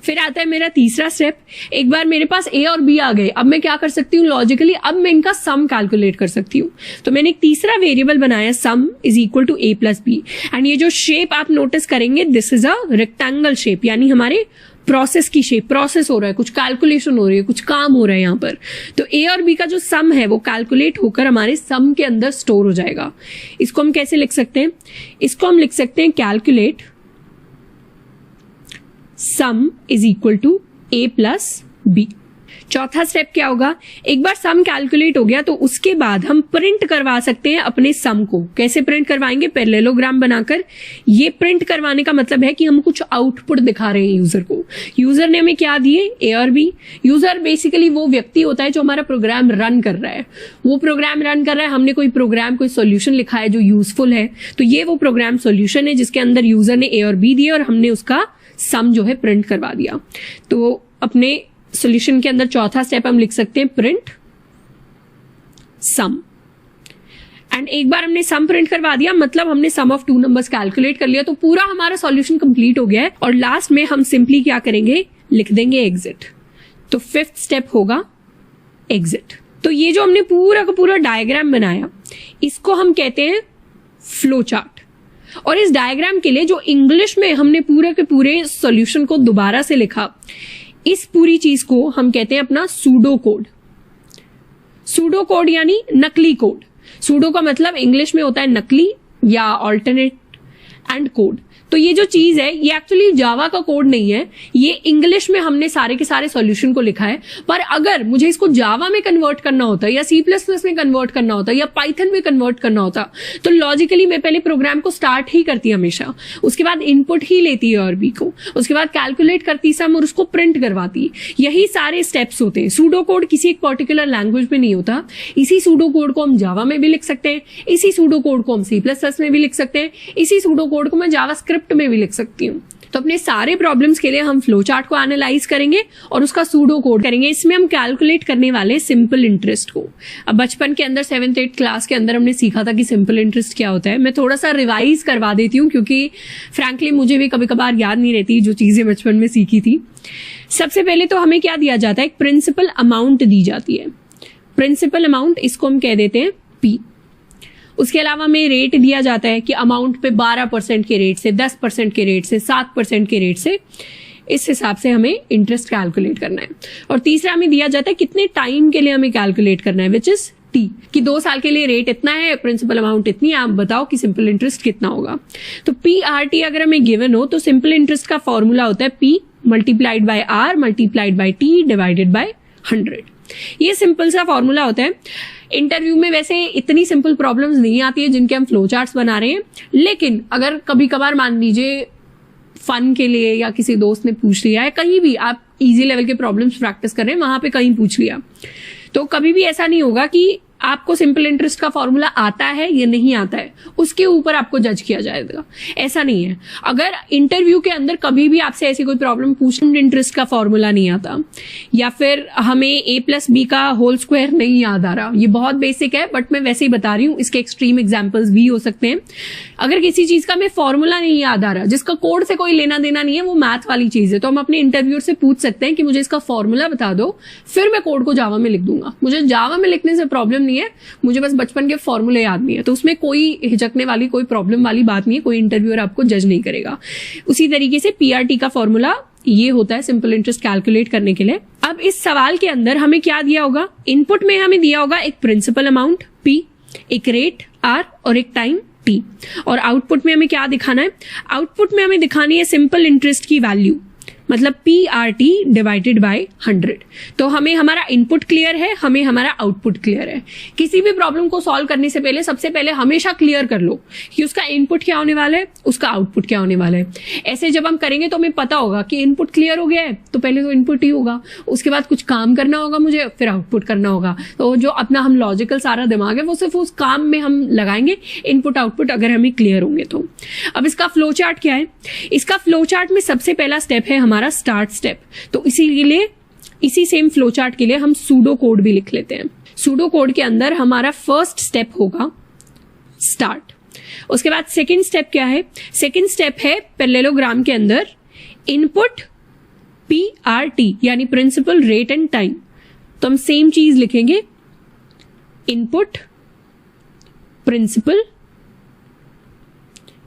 Speaker 1: फिर आता है मेरा तीसरा स्टेप। एक बार मेरे पास A और B आ गए, अब मैं क्या कर सकती हूँ लॉजिकली, अब मैं इनका सम कैलकुलेट कर सकती हूँ। तो मैंने एक तीसरा वेरिएबल बनाया, sum is equal to A plus b. And ये जो शेप आप नोटिस करेंगे, this is a rectangle shape, यानी हमारे प्रोसेस की शेप, प्रोसेस हो रहा है, कुछ कैलकुलेशन हो रही है, कुछ काम हो रहा है यहाँ पर। तो A और B का जो सम है वो कैलकुलेट होकर हमारे सम के अंदर स्टोर हो जाएगा। इसको हम कैसे लिख सकते हैं? इसको हम लिख सकते हैं calculate sum is equal to A plus b. चौथा स्टेप क्या होगा? एक बार सम कैलकुलेट हो गया तो उसके बाद हम प्रिंट करवा सकते हैं अपने सम को। कैसे प्रिंट करवाएंगे? पैरेललोग्राम बनाकर। ये प्रिंट करवाने का मतलब है कि हम कुछ आउटपुट दिखा रहे हैं यूजर को। यूजर ने हमें क्या दिए? A और B। यूजर बेसिकली वो व्यक्ति होता है जो हमारा प्रोग्राम रन कर रहा है। वो प्रोग्राम रन कर रहा है, हमने कोई प्रोग्राम, कोई सोल्यूशन लिखा है जो यूजफुल है, तो ये वो प्रोग्राम सोल्यूशन है जिसके अंदर यूजर ने A और B दिए और हमने उसका सम जो है प्रिंट करवा दिया। तो अपने सॉल्यूशन के अंदर चौथा स्टेप हम लिख सकते हैं प्रिंट सम। एंड एक बार हमने सम प्रिंट करवा दिया, मतलब हमने सम ऑफ 2 नंबर्स कैलकुलेट कर लिया, तो पूरा हमारा सॉल्यूशन कंप्लीट हो गया है। और लास्ट में हम सिंपली क्या करेंगे? लिख देंगे एग्जिट। तो 5th स्टेप होगा एग्जिट। तो ये जो हमने पूरा का पूरा डायग्राम बनाया, इसको हम कहते हैं फ्लो चार्ट। और इस डायग्राम के लिए जो इंग्लिश में हमने पूरे के पूरे सॉल्यूशन को दोबारा से लिखा, इस पूरी चीज को हम कहते हैं अपना सूडो कोड। सूडो कोड यानी नकली कोड। सूडो का मतलब इंग्लिश में होता है नकली या ऑल्टरनेट, एंड कोड। तो ये जो चीज है ये एक्चुअली जावा का कोड नहीं है, ये इंग्लिश में हमने सारे के सारे सॉल्यूशन को लिखा है। पर अगर मुझे इसको जावा में कन्वर्ट करना होता या C++ में कन्वर्ट करना होता या पाइथन में कन्वर्ट करना होता, तो लॉजिकली मैं पहले प्रोग्राम को स्टार्ट ही करती हमेशा, उसके बाद इनपुट ही लेती है और बी को, उसके बाद कैलकुलेट करती सम और उसको प्रिंट करवाती। यही सारे स्टेप्स होते हैं। सूडो कोड किसी एक पर्टिकुलर लैंग्वेज में नहीं होता। इसी सूडो कोड को हम जावा में भी लिख सकते हैं, इसी सूडो कोड को हम C++ में भी लिख सकते हैं, इसी सूडो कोड को मैं जावास्क्रिप्ट में भी लिख सकती हूँ। तो अपने सारे प्रॉब्लम्स के लिए हम फ्लो चार्ट को एनालाइज करेंगे और उसका सूडो कोड करेंगे। इसमें हम कैलकुलेट करने वाले सिंपल इंटरेस्ट को। अब बचपन के अंदर 7th 8th क्लास के अंदर हमने सीखा था कि सिंपल इंटरेस्ट क्या होता है। मैं थोड़ा सा रिवाइज करवा देती हूँ क्योंकि फ्रैंकली मुझे भी कभी कभार याद नहीं रहती जो चीजें बचपन में सीखी थी। सबसे पहले तो हमें क्या दिया जाता है? एक प्रिंसिपल अमाउंट दी जाती है। प्रिंसिपल अमाउंट, इसको हम कह देते हैं P। उसके अलावा हमें रेट दिया जाता है कि अमाउंट पे 12% के रेट से, 10% के रेट से, 7% के रेट से, इस हिसाब से हमें इंटरेस्ट कैलकुलेट करना है। और तीसरा हमें दिया जाता है कितने टाइम के लिए हमें कैलकुलेट करना है, विच इज T, कि 2 साल के लिए रेट इतना है, प्रिंसिपल अमाउंट इतनी है, आप बताओ कि सिंपल इंटरेस्ट कितना होगा। तो PRT अगर हमें गिवन हो तो सिंपल इंटरेस्ट का फॉर्मूला होता है P multiplied by R multiplied by T divided by 100। ये सिंपल सा फॉर्मूला होता है। इंटरव्यू में वैसे इतनी सिंपल प्रॉब्लम्स नहीं आती है जिनके हम फ्लो चार्ट्स बना रहे हैं, लेकिन अगर कभी कभार मान लीजिए फन के लिए या किसी दोस्त ने पूछ लिया है, कहीं भी आप इजी लेवल के प्रॉब्लम्स प्रैक्टिस कर रहे हैं, वहां पे कहीं पूछ लिया, तो कभी भी ऐसा नहीं होगा कि आपको सिंपल इंटरेस्ट का फॉर्मूला आता है या नहीं आता है, उसके ऊपर आपको जज किया जाएगा। ऐसा नहीं है। अगर इंटरव्यू के अंदर कभी भी आपसे ऐसी कोई प्रॉब्लम पूछ, इंटरेस्ट का फॉर्मूला नहीं आता या फिर हमें A+B का होल स्क्वायर नहीं याद आ रहा, ये बहुत बेसिक है बट मैं वैसे ही बता रही हूँ, इसके एक्सट्रीम एग्जाम्पल्स भी हो सकते हैं। अगर किसी चीज का हमें फॉर्मूला नहीं याद आ रहा, जिसका कोड से कोई लेना देना नहीं है, वो मैथ वाली चीज है, तो हम अपने इंटरव्यूअर से पूछ सकते हैं कि मुझे इसका फॉर्मूला बता दो, फिर मैं कोड को जावा में लिख दूंगा। मुझे जावा में लिखने से प्रॉब्लम नहीं है, मुझे बस बचपन के फॉर्मूले याद नहीं है। तो उसमें कोई हिचकने वाली, कोई प्रॉब्लम वाली बात नहीं है, कोई इंटरव्यूअर आपको जज नहीं करेगा। उसी तरीके से PRT का फॉर्मूला ये होता है सिंपल इंटरेस्ट कैलकुलेट करने के लिए। अब इस सवाल के अंदर हमें क्या दिया होगा? इनपुट में हमें दिया होगा एक प्रिंसिपल अमाउंट P, एक रेट R और एक टाइम T। और आउटपुट में हमें क्या दिखाना है? आउटपुट में हमें दिखानी है सिंपल इंटरेस्ट की वैल्यू, मतलब PRT डिवाइडेड बाय 100। तो हमें हमारा इनपुट क्लियर है, हमें हमारा आउटपुट क्लियर है। किसी भी प्रॉब्लम को सॉल्व करने से पहले सबसे पहले हमेशा क्लियर कर लो कि उसका इनपुट क्या होने वाला है, उसका आउटपुट क्या होने वाला है। ऐसे जब हम करेंगे तो हमें पता होगा कि इनपुट क्लियर हो गया है तो पहले तो इनपुट ही होगा, उसके बाद कुछ काम करना होगा मुझे, फिर आउटपुट करना होगा। तो जो अपना हम लॉजिकल सारा दिमाग है वो सिर्फ उस काम में हम लगाएंगे, इनपुट आउटपुट अगर हमें क्लियर होंगे तो। अब इसका फ्लो चार्ट क्या है? इसका फ्लो चार्ट में सबसे पहला स्टेप है हमारा स्टार्ट स्टेप। तो इसीलिए इसी सेम फ्लो चार्ट के लिए हम सूडो कोड भी लिख लेते हैं। सूडो कोड के अंदर हमारा फर्स्ट स्टेप होगा स्टार्ट। उसके बाद सेकंड स्टेप क्या है? सेकंड स्टेप है पैरेललोग्राम के अंदर इनपुट PRT यानी प्रिंसिपल रेट एंड टाइम। तो हम सेम चीज लिखेंगे, इनपुट प्रिंसिपल,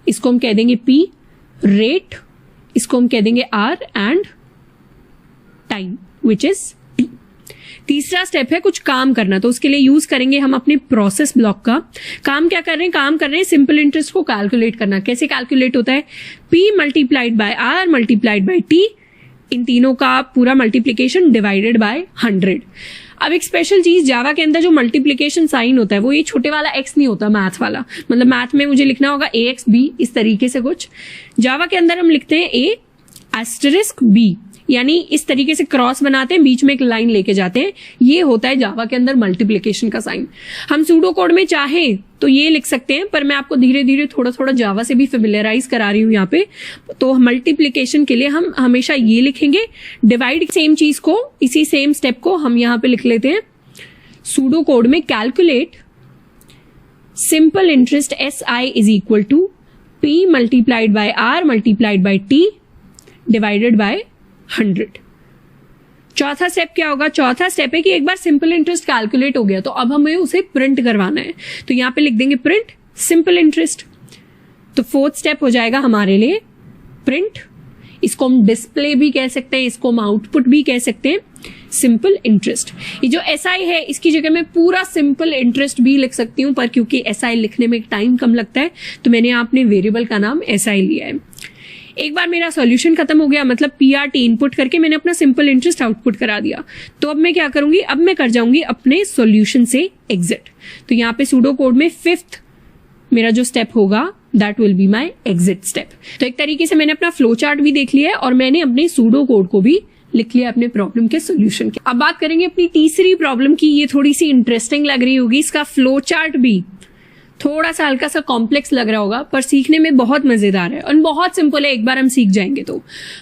Speaker 1: इसको हम कह देंगे P, रेट इसको हम कह देंगे R and time which is T। तीसरा स्टेप है कुछ काम करना, तो उसके लिए यूज करेंगे हम अपने प्रोसेस ब्लॉक का। काम क्या कर रहे हैं? काम कर रहे हैं सिंपल इंटरेस्ट को कैलकुलेट करना। कैसे कैलकुलेट होता है? P multiplied by R multiplied by T, इन तीनों का पूरा मल्टीप्लीकेशन डिवाइडेड बाय 100। अब एक स्पेशल चीज, जावा के अंदर जो मल्टीप्लीकेशन साइन होता है वो ये छोटे वाला x नहीं होता मैथ वाला। मतलब मैथ में मुझे लिखना होगा AXB इस तरीके से कुछ, जावा के अंदर हम लिखते हैं A एस्टरिस्क B, यानी इस तरीके से क्रॉस बनाते हैं, बीच में एक लाइन लेके जाते हैं। ये होता है जावा के अंदर मल्टीप्लिकेशन का साइन। हम सूडो कोड में चाहें तो ये लिख सकते हैं, पर मैं आपको धीरे धीरे थोड़ा थोड़ा जावा से भी फेमिलियराइज करा रही हूँ यहाँ पे। तो मल्टीप्लिकेशन के लिए हम हमेशा ये लिखेंगे। डिवाइड सेम चीज को, इसी सेम स्टेप को हम यहाँ पे लिख लेते हैं सूडो कोड में, calculate simple interest SI is equal to P multiplied by R multiplied by T divided by 100। चौथा स्टेप क्या होगा? चौथा स्टेप है कि एक बार सिंपल इंटरेस्ट कैलकुलेट हो गया तो अब हमें उसे प्रिंट करवाना है। तो यहां पे लिख देंगे प्रिंट सिंपल इंटरेस्ट। तो फोर्थ स्टेप हो जाएगा हमारे लिए प्रिंट, इसको हम डिस्प्ले भी कह सकते हैं, इसको हम आउटपुट भी कह सकते हैं, सिंपल इंटरेस्ट। ये जो SI है इसकी जगह मैं पूरा सिंपल इंटरेस्ट भी लिख सकती हूं, पर क्योंकि SI लिखने में टाइम कम लगता है तो मैंने अपने वेरिएबल का नाम SI लिया है। एक बार मेरा सॉल्यूशन खत्म हो गया, मतलब PRT इनपुट करके मैंने अपना सिंपल इंटरेस्ट आउटपुट करा दिया। तो अब मैं क्या करूंगी? अब मैं कर जाऊंगी अपने सॉल्यूशन से एग्जिट। तो यहाँ पे सूडो कोड में फिफ्थ मेरा जो स्टेप होगा that will be my exit step. तो एक तरीके से मैंने अपना फ्लो चार्ट भी देख लिया है और मैंने अपने सूडो कोड को भी लिख लिया अपने प्रॉब्लम के सॉल्यूशन के। अब बात करेंगे अपनी तीसरी प्रॉब्लम की। ये थोड़ी सी इंटरेस्टिंग लग रही होगी, इसका फ्लो चार्ट भी थोड़ा सा हल्का सा कॉम्प्लेक्स लग रहा होगा, पर सीखने में बहुत मजेदार है और बहुत सिंपल है, एक बार हम सीख जाएंगे। तो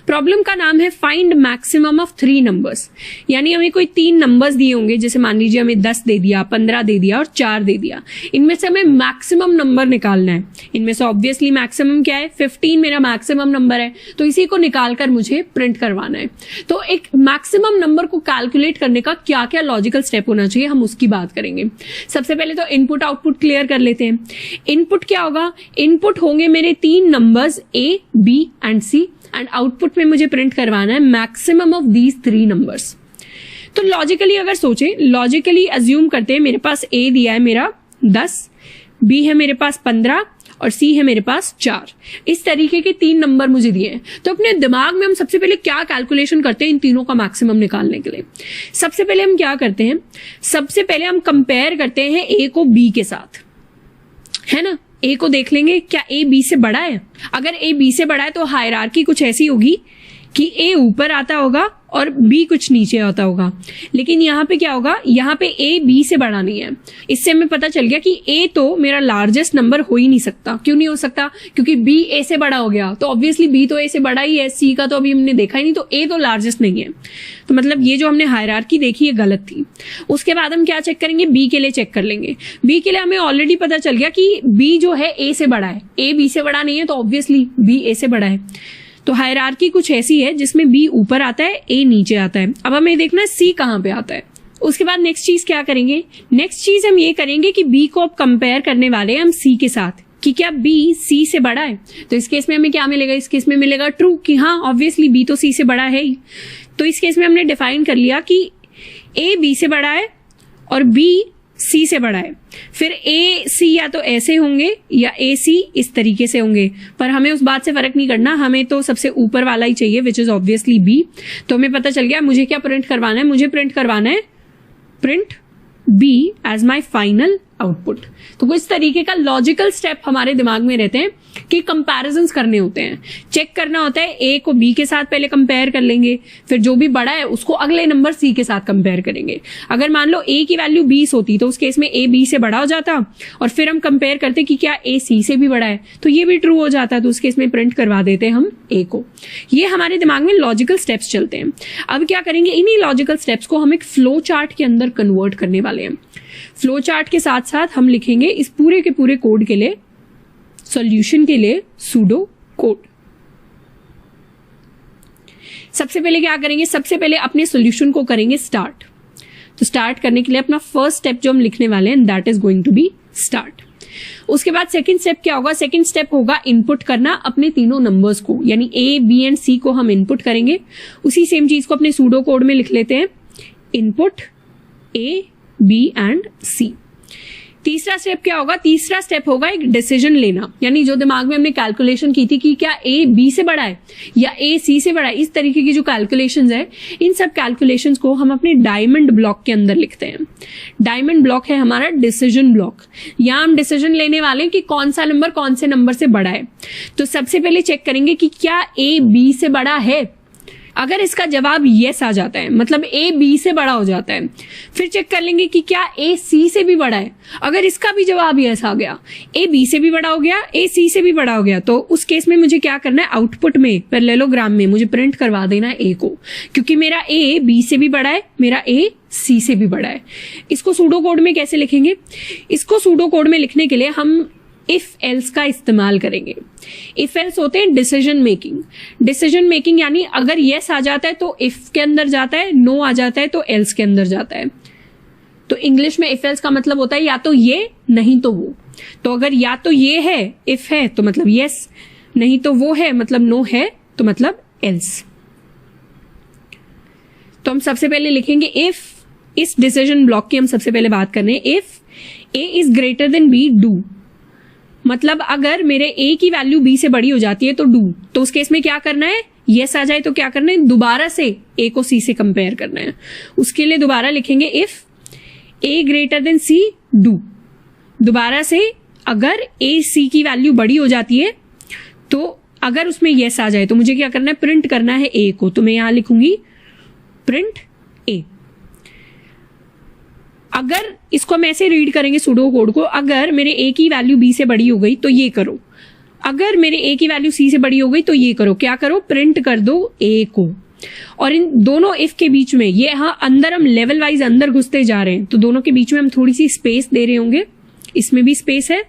Speaker 1: प्रॉब्लम का नाम है फाइंड मैक्सिमम ऑफ 3 नंबर्स। यानी हमें कोई 3 नंबर्स दिए होंगे, जैसे मान लीजिए हमें 10 दे दिया, 15 दे दिया और 4 दे दिया। इनमें से हमें मैक्सिमम नंबर निकालना है। इनमें से ऑब्वियसली मैक्सिमम क्या है? 15 मेरा मैक्सिमम नंबर है, तो इसी को निकालकर मुझे प्रिंट करवाना है। तो एक मैक्सिमम नंबर को कैलकुलेट करने का क्या क्या लॉजिकल स्टेप होना चाहिए, हम उसकी बात करेंगे। सबसे पहले तो इनपुट आउटपुट क्लियर कर लेते हैं। इनपुट क्या होगा? इनपुट होंगे मेरे 3 numbers A, B and C and output में मुझे प्रिंट करवाना है मैक्सिमम ऑफ दीज 3 नंबर्स। तो लॉजिकली अगर सोचे, लॉजिकली अज्यूम करते हैं मेरे पास A दिया है मेरा 10, B है मेरे पास 15 और C है मेरे पास 4। इस तरीके के 3 नंबर मुझे दिए हैं। तो अपने दिमाग में हम सबसे पहले क्या कैलकुलेशन करते हैं इन तीनों का मैक्सिमम निकालने के लिए? सबसे पहले हम क्या करते हैं? सबसे पहले हम कंपेयर करते हैं A को B के साथ, है ना। A को देख लेंगे, क्या A B से बड़ा है? अगर A B से बड़ा है तो हायरार्की कुछ ऐसी होगी कि A ऊपर आता होगा और B कुछ नीचे आता होगा। लेकिन यहाँ पे क्या होगा? यहाँ पे A B से बड़ा नहीं है। इससे हमें पता चल गया कि A तो मेरा लार्जेस्ट नंबर हो ही नहीं सकता। क्यों नहीं हो सकता? क्योंकि B A से बड़ा हो गया, तो ऑब्वियसली B तो A से बड़ा ही है, C का तो अभी हमने देखा ही नहीं, तो A तो लार्जेस्ट नहीं है। तो मतलब ये जो हमने हायरार्की देखी ये गलत थी। उसके बाद हम क्या चेक करेंगे? B के लिए चेक कर लेंगे। B के लिए हमें ऑलरेडी पता चल गया कि B जो है A से बड़ा है, A B से बड़ा नहीं है, तो ऑब्वियसली B A से बड़ा है। तो हायरार्की कुछ ऐसी है जिसमें B ऊपर आता है, A नीचे आता है। अब हमें देखना है C कहाँ पे आता है। उसके बाद नेक्स्ट चीज क्या करेंगे? नेक्स्ट चीज हम ये करेंगे कि B को अब कंपेयर करने वाले हैं हम C के साथ कि क्या B C से बड़ा है। तो इस केस में हमें क्या मिलेगा? इस केस में मिलेगा ट्रू, कि हाँ ऑब्वियसली B तो C से बड़ा है ही। तो इस केस में हमने डिफाइन कर लिया कि A B से बड़ा है और B C से बड़ा है। फिर A C या तो ऐसे होंगे या A C इस तरीके से होंगे, पर हमें उस बात से फर्क नहीं करना, हमें तो सबसे ऊपर वाला ही चाहिए विच इज ऑब्वियसली B। तो हमें पता चल गया मुझे क्या प्रिंट करवाना है? मुझे प्रिंट करवाना है print B as my final output. तो कुछ तरीके का लॉजिकल स्टेप हमारे दिमाग में रहते हैं कि कंपैरिजंस करने होते हैं, चेक करना होता है ए को बी के साथ पहले कंपेयर कर लेंगे, फिर जो भी बड़ा है उसको अगले नंबर सी के साथ कंपेयर करेंगे। अगर मान लो ए की वैल्यू 20 होती तो उस केस में ए बी से बड़ा हो जाता और फिर हम कंपेयर करते कि क्या ए सी से भी बड़ा है, तो ये भी ट्रू हो जाता, तो उस केस में प्रिंट करवा देते हम ए को। ये हमारे दिमाग में लॉजिकल स्टेप्स चलते हैं। अब क्या करेंगे, इन्हीं लॉजिकल स्टेप्स को हम एक फ्लो चार्ट के अंदर कन्वर्ट करने वाले हैं। फ्लो चार्ट के साथ साथ हम लिखेंगे इस पूरे के पूरे कोड के लिए, सॉल्यूशन के लिए सूडो कोड। सबसे पहले क्या करेंगे, सबसे पहले अपने सॉल्यूशन को करेंगे स्टार्ट। तो स्टार्ट करने के लिए अपना फर्स्ट स्टेप जो हम लिखने वाले हैं that is going to be start. उसके बाद सेकंड स्टेप क्या होगा, सेकंड स्टेप होगा इनपुट करना अपने तीनों नंबर्स को, यानी ए बी एंड सी को हम इनपुट करेंगे। उसी सेम चीज को अपने सूडो कोड में लिख लेते हैं, इनपुट ए बी एंड सी। तीसरा स्टेप क्या होगा, तीसरा स्टेप होगा एक डिसीजन लेना, यानी जो दिमाग में हमने कैलकुलेशन की थी कि क्या ए बी से बड़ा है या ए सी से बड़ा है, इस तरीके की जो कैलकुलेशंस है, इन सब कैलकुलेशंस को हम अपने डायमंड ब्लॉक के अंदर लिखते हैं। डायमंड ब्लॉक है हमारा डिसीजन ब्लॉक। यहां हम डिसीजन लेने वाले हैं कि कौन सा नंबर कौन से नंबर से बड़ा है। तो सबसे पहले चेक करेंगे कि क्या ए बी से बड़ा है। अगर इसका जवाब यस आ जाता है, मतलब ए बी से बड़ा हो जाता है, फिर चेक कर लेंगे कि क्या ए सी से भी बड़ा है। अगर इसका भी जवाब यस आ गया, ए बी से भी बड़ा हो गया, ए सी से भी बड़ा हो गया, तो उस केस में मुझे क्या करना है, आउटपुट में पैरेललोग्राम में मुझे प्रिंट करवा देना है ए को, क्योंकि मेरा ए बी से भी बड़ा है, मेरा ए सी से भी बड़ा है। इसको सूडो कोड में कैसे लिखेंगे, इसको सूडो कोड में लिखने के लिए हम इफ एल्स का इस्तेमाल करेंगे। इफ एल्स होते हैं डिसीजन मेकिंग। डिसीजन मेकिंग यानी अगर यस आ जाता है तो इफ के अंदर जाता है, नो आ जाता है तो एल्स के अंदर जाता है। तो इंग्लिश में इफ एल्स का मतलब होता है या तो ये नहीं तो वो। तो अगर या तो ये है इफ है तो मतलब यस, नहीं तो वो है मतलब नो है तो मतलब एल्स। तो हम सबसे पहले लिखेंगे इफ, इस डिसीजन ब्लॉक की हम सबसे पहले बात कर रहे हैं। If a is greater than b do, मतलब अगर मेरे ए की वैल्यू बी से बड़ी हो जाती है तो डू। तो उस केस में क्या करना है, यस आ जाए तो क्या करना है, दोबारा से ए को सी से कंपेयर करना है। उसके लिए दोबारा लिखेंगे if a greater than c do. दोबारा से अगर ए सी की वैल्यू बड़ी हो जाती है तो अगर उसमें यस आ जाए तो मुझे क्या करना है, प्रिंट करना है ए को। तो मैं यहां लिखूंगी प्रिंट ए। अगर इसको हम ऐसे रीड करेंगे सूडो कोड को, अगर मेरे ए की वैल्यू बी से बड़ी हो गई तो ये करो, अगर मेरे ए की वैल्यू सी से बड़ी हो गई तो ये करो। क्या करो, प्रिंट कर दो ए को। और इन दोनों इफ के बीच में, ये हाँ अंदर हम लेवल वाइज अंदर घुसते जा रहे हैं, तो दोनों के बीच में हम थोड़ी सी स्पेस दे रहे होंगे। इसमें भी स्पेस है,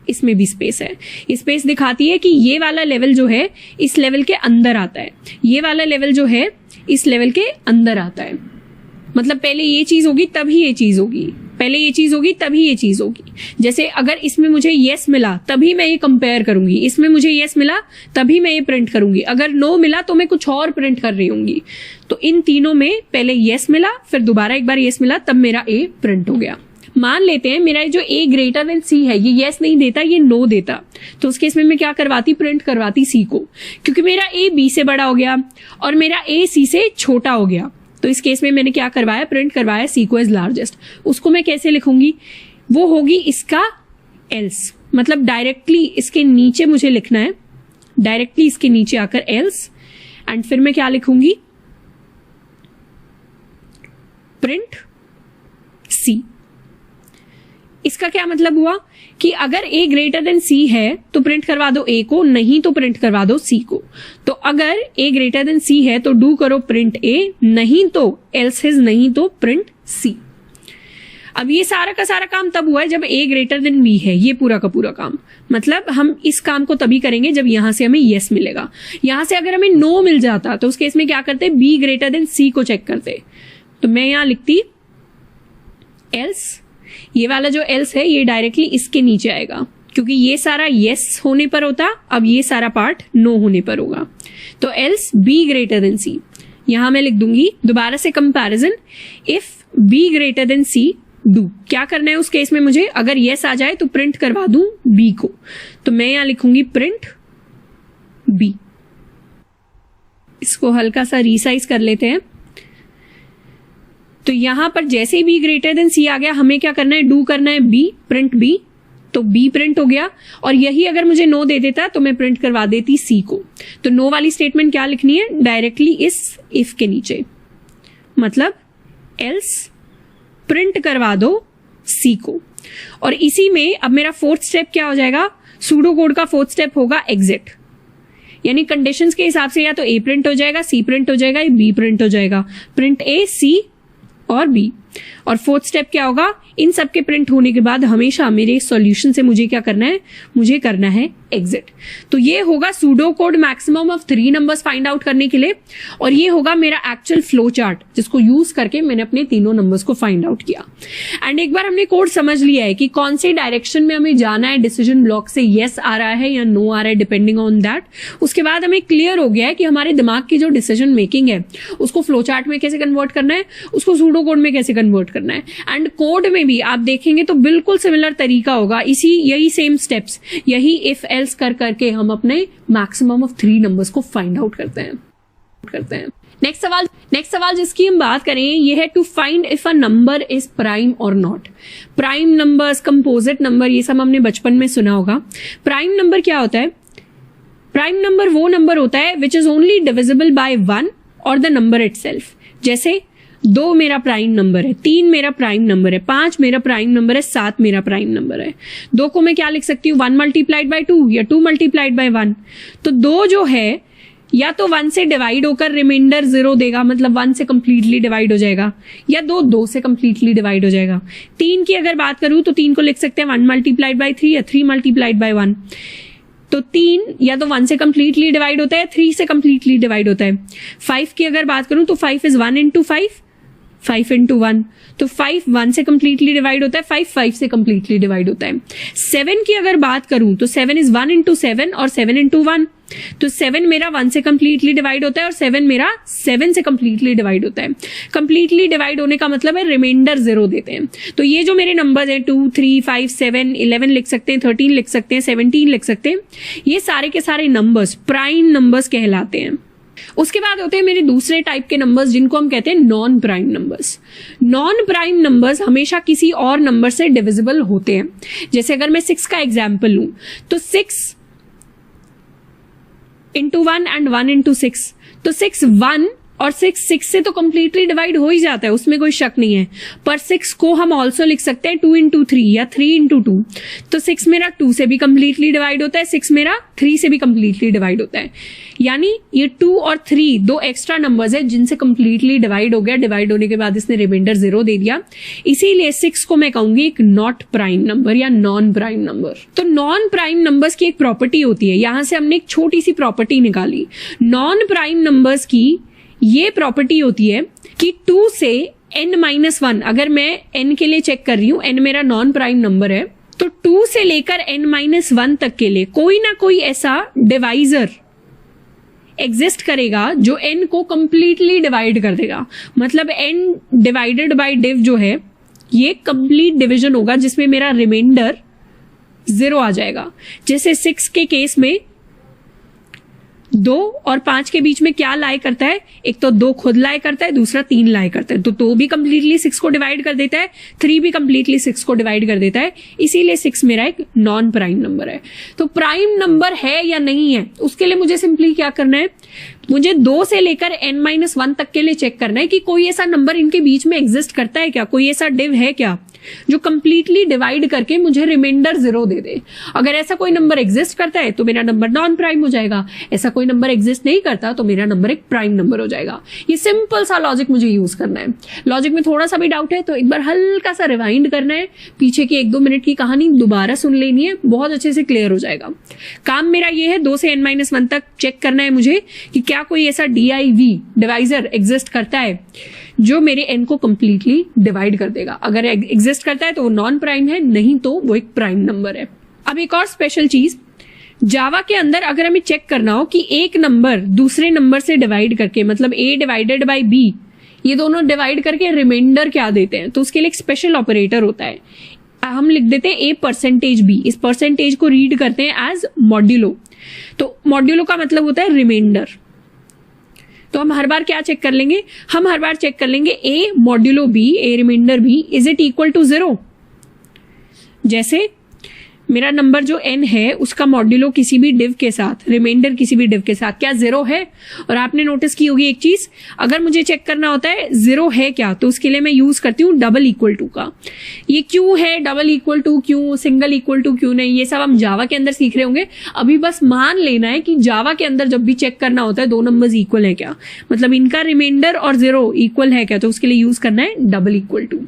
Speaker 1: इसमें भी स्पेस है। स्पेस दिखाती है कि ये वाला लेवल जो है इस लेवल के अंदर आता है, ये वाला लेवल जो है इस लेवल के अंदर आता है। मतलब पहले ये चीज होगी तभी ये चीज होगी, पहले ये चीज होगी तभी ये चीज होगी। जैसे अगर इसमें मुझे यस मिला तभी मैं ये कंपेयर करूंगी, इसमें मुझे यस मिला तभी मैं ये प्रिंट करूंगी, अगर नो मिला तो मैं कुछ और प्रिंट कर रही होंगी। तो इन तीनों में पहले यस मिला, फिर दोबारा एक बार यस मिला, तब मेरा ए प्रिंट हो गया। मान लेते हैं मेरा जो ए ग्रेटर देन सी है, ये यस नहीं देता, ये नो देता, तो उस केस में मैं क्या करवाती, प्रिंट करवाती सी को, क्योंकि मेरा ए बी से बड़ा हो गया और मेरा ए सी से छोटा हो गया। तो इस केस में मैंने क्या करवाया, प्रिंट करवाया सी को एज लार्जेस्ट। उसको मैं कैसे लिखूंगी, वो होगी इसका एल्स, मतलब डायरेक्टली इसके नीचे मुझे लिखना है, डायरेक्टली इसके नीचे आकर एल्स, एंड फिर मैं क्या लिखूंगी, प्रिंट सी। इसका क्या मतलब हुआ कि अगर ए ग्रेटर देन सी है तो प्रिंट करवा दो ए को, नहीं तो प्रिंट करवा दो सी को। तो अगर ए ग्रेटर देन सी है तो डू करो प्रिंट ए, नहीं तो एल्स हिज, नहीं तो प्रिंट सी। अब ये सारा का सारा काम तब हुआ है जब ए ग्रेटर देन बी है, ये पूरा का पूरा काम। मतलब हम इस काम को तभी करेंगे जब यहां से हमें यस मिलेगा। यहां से अगर हमें नो मिल जाता तो उस केस में क्या करते, बी ग्रेटर देन सी को चेक करते। तो मैं यहां लिखती एल्स, ये वाला जो एल्स है ये डायरेक्टली इसके नीचे आएगा, क्योंकि ये सारा यस होने पर होता, अब ये सारा पार्ट नो होने पर होगा। तो else b greater than c, यहां मैं लिख दूंगी दोबारा से comparison, if b greater than c do. क्या करना है उस केस में मुझे, अगर यस आ जाए तो प्रिंट करवा दूं बी को। तो मैं यहां लिखूंगी प्रिंट बी। इसको हल्का सा रीसाइज कर लेते हैं। तो यहां पर जैसे ही बी ग्रेटर देन सी आ गया, हमें क्या करना है, डू करना है बी, प्रिंट बी। तो बी प्रिंट हो गया, और यही अगर मुझे नो दे देता तो मैं प्रिंट करवा देती सी को। तो नो वाली स्टेटमेंट क्या लिखनी है, डायरेक्टली इस इफ के नीचे, मतलब एल्स प्रिंट करवा दो सी को। और इसी में अब मेरा फोर्थ स्टेप क्या हो जाएगा, सूडो कोड का फोर्थ स्टेप होगा एग्जिट, यानी कंडीशंस के हिसाब से या तो ए प्रिंट हो जाएगा, सी प्रिंट हो जाएगा, या बी प्रिंट हो जाएगा, प्रिंट ए, सी और बी। और फोर्थ स्टेप क्या होगा, इन सब के प्रिंट होने के बाद हमेशा मेरे सॉल्यूशन से मुझे क्या करना है, मुझे करना है एग्जिट। तो ये होगा pseudo code maximum of 3 numbers find out करने के लिए, और ये होगा मेरा एक्चुअल फ्लो चार्ट जिसको यूज करके मैंने अपने तीनों नंबर्स को फाइंड आउट किया। एंड एक बार हमने कोड समझ लिया है कि कौन से डायरेक्शन में हमें जाना है, डिसीजन ब्लॉक से येस आ रहा है या नो आ रहा है डिपेंडिंग ऑन दैट, उसके बाद हमें क्लियर हो गया है कि हमारे दिमाग की जो डिसीजन मेकिंग है उसको फ्लो चार्ट में कैसे कन्वर्ट करना है, उसको सूडो कोड में कैसे कन्वर्ट करना है। एंड कोड में भी आप देखेंगे तो बिल्कुल सिमिलर तरीका होगा, यही सेम स्टेप्स, यही इफ एल्स कर करके हम अपने मैक्सिमम ऑफ 3 नंबर्स को फाइंड आउट करते हैं। नेक्स्ट सवाल जिसकी हम बात करें ये है to find if a number is prime और not. Prime numbers, composite number, ये सब हमने बचपन में सुना होगा। प्राइम नंबर क्या होता है, प्राइम नंबर वो नंबर होता है which is only divisible by 1 और द नंबर इटसेल्फ। जैसे 2 मेरा प्राइम नंबर है, 3 मेरा प्राइम नंबर है, 5 मेरा प्राइम नंबर है, 7 मेरा प्राइम नंबर है। 2 को मैं क्या लिख सकती हूँ, 1 मल्टीप्लाइड बाय 2 या 2 मल्टीप्लाइड बाय 1। तो 2 जो है या तो 1 से डिवाइड होकर रिमाइंडर 0 देगा, मतलब 1 से कंप्लीटली डिवाइड हो जाएगा, या 2 से कंप्लीटली डिवाइड हो जाएगा। 3 की अगर बात करूं तो 3 को लिख सकते हैं 1 मल्टीप्लाइड बाय 3 या 3 मल्टीप्लाइड बाय 1। तो 3 या तो 1 से कंप्लीटली डिवाइड होता है, 3 से कंप्लीटली डिवाइड होता है। 5 की अगर बात करूं तो 5 इज 1 इंटू 5, 5 इंटू 1, तो 5 1 से कंप्लीटली डिवाइड होता है, 5 से कंप्लीटली डिवाइड होता है। 7 की अगर बात करूं तो 7 इज 1 इंटू 7 और 7 इंटू 1, तो 7 मेरा 1 से कंप्लीटली डिवाइड होता है और 7 मेरा 7 से कंप्लीटली डिवाइड होता है। कंप्लीटली डिवाइड होने का मतलब है रिमाइंडर 0 देते हैं। तो ये जो मेरे नंबर्स हैं 2, 3, 5, 7, 11 लिख सकते हैं, 13 लिख सकते हैं, 17 लिख सकते हैं, ये सारे के सारे नंबर्स प्राइम नंबर्स कहलाते हैं। उसके बाद होते हैं मेरे दूसरे टाइप के नंबर्स जिनको हम कहते हैं non prime numbers. Non prime numbers हमेशा किसी और नंबर से डिविजिबल होते हैं। जैसे अगर मैं 6 का एग्जाम्पल लूं तो 6 इंटू 1 एंड 1 इंटू 6, तो 6 1 और 6 से तो कंप्लीटली डिवाइड हो ही जाता है, उसमें कोई शक नहीं है। पर 6 को हम ऑल्सो लिख सकते हैं 2 इंटू 3 या 3 इंटू 2, तो 6 मेरा 2 से भी कंप्लीटली डिवाइड होता है, 6 मेरा 3 से भी कंप्लीटली डिवाइड होता है। यानी ये 2 और 3 दो एक्स्ट्रा नंबर्स है जिनसे कंप्लीटली डिवाइड हो गया, डिवाइड होने के बाद इसने रिमाइंडर 0 दे दिया, इसीलिए 6 को मैं कहूंगी एक नॉट प्राइम नंबर या नॉन प्राइम नंबर। तो नॉन प्राइम नंबर्स की एक प्रॉपर्टी होती है, यहां से हमने एक छोटी सी प्रॉपर्टी निकाली। नॉन प्राइम नंबर्स की ये प्रॉपर्टी होती है कि 2 से n-1, अगर मैं n के लिए चेक कर रही हूं, n मेरा नॉन प्राइम नंबर है, तो 2 से लेकर n-1 तक के लिए कोई ना कोई ऐसा डिवाइजर एग्जिस्ट करेगा जो n को कंप्लीटली डिवाइड कर देगा। मतलब n डिवाइडेड बाय डिव जो है ये कंप्लीट डिवीजन होगा जिसमें मेरा रिमाइंडर 0 आ जाएगा। जैसे 6 के केस में 2 और 5 के बीच में क्या लाई करता है, एक तो 2 खुद लाई करता है, दूसरा 3 लाई करता है, तो 2 भी कंप्लीटली 6 को डिवाइड कर देता है, 3 भी कंप्लीटली 6 को डिवाइड कर देता है, इसीलिए 6 मेरा एक नॉन प्राइम नंबर है। तो प्राइम नंबर है या नहीं है उसके लिए मुझे सिंपली क्या करना है, मुझे 2 से लेकर n-1 तक के लिए चेक करना है कि कोई ऐसा नंबर इनके बीच में एग्जिस्ट करता है क्या, कोई ऐसा डिव है क्या जो कंप्लीटली डिवाइड करके मुझे रिमाइंडर 0 दे दे। अगर ऐसा कोई नंबर एग्जिस्ट करता है तो मेरा नंबर नॉन प्राइम हो जाएगा, ऐसा कोई नंबर एग्जिस्ट नहीं करता तो मेरा नंबर एक प्राइम नंबर हो जाएगा। ये सिंपल सा लॉजिक मुझे यूज करना है। लॉजिक में थोड़ा सा भी डाउट है तो एक बार हल्का सा रिवाइंड करना है, पीछे की 1-2 मिनट की कहानी दोबारा सुन लेनी है, बहुत अच्छे से क्लियर हो जाएगा। काम मेरा ये है 2 से n-1 तक चेक करना है मुझे कि क्या कोई ऐसा DIV डिवाइजर एग्जिस्ट करता है जो मेरे n को कंप्लीटली डिवाइड कर देगा। अगर एग्जिस्ट करता है तो वो नॉन प्राइम है, नहीं तो वो एक प्राइम नंबर है। अब एक और स्पेशल चीज, जावा के अंदर अगर हमें चेक करना हो कि एक नंबर दूसरे नंबर से डिवाइड करके, मतलब a डिवाइडेड बाय b, ये दोनों डिवाइड करके रिमाइंडर क्या देते हैं, तो उसके लिए एक स्पेशल ऑपरेटर होता है। हम लिख देते हैं a%b, इस परसेंटेज को रीड करते हैं एज मॉड्यूलो। तो मॉड्यूलो का मतलब होता है रिमाइंडर। तो हम हर बार क्या चेक कर लेंगे, हम हर बार चेक कर लेंगे a modulo b, a remainder b, is it equal to 0। जैसे मेरा नंबर जो n है उसका मॉड्यूलो किसी भी डिव के साथ, रिमाइंडर किसी भी डिव के साथ क्या 0 है? और आपने नोटिस की होगी एक चीज, अगर मुझे चेक करना होता है 0 है क्या, तो उसके लिए मैं यूज करती हूँ डबल इक्वल टू का। ये क्यों है डबल इक्वल टू, क्यों सिंगल इक्वल टू, क्यों नहीं, ये सब हम जावा के अंदर सीख रहे होंगे। अभी बस मान लेना है कि जावा के अंदर जब भी चेक करना होता है 2 नंबर्स इक्वल है क्या, मतलब इनका रिमाइंडर और 0 इक्वल है क्या, तो उसके लिए यूज करना है डबल इक्वल टू।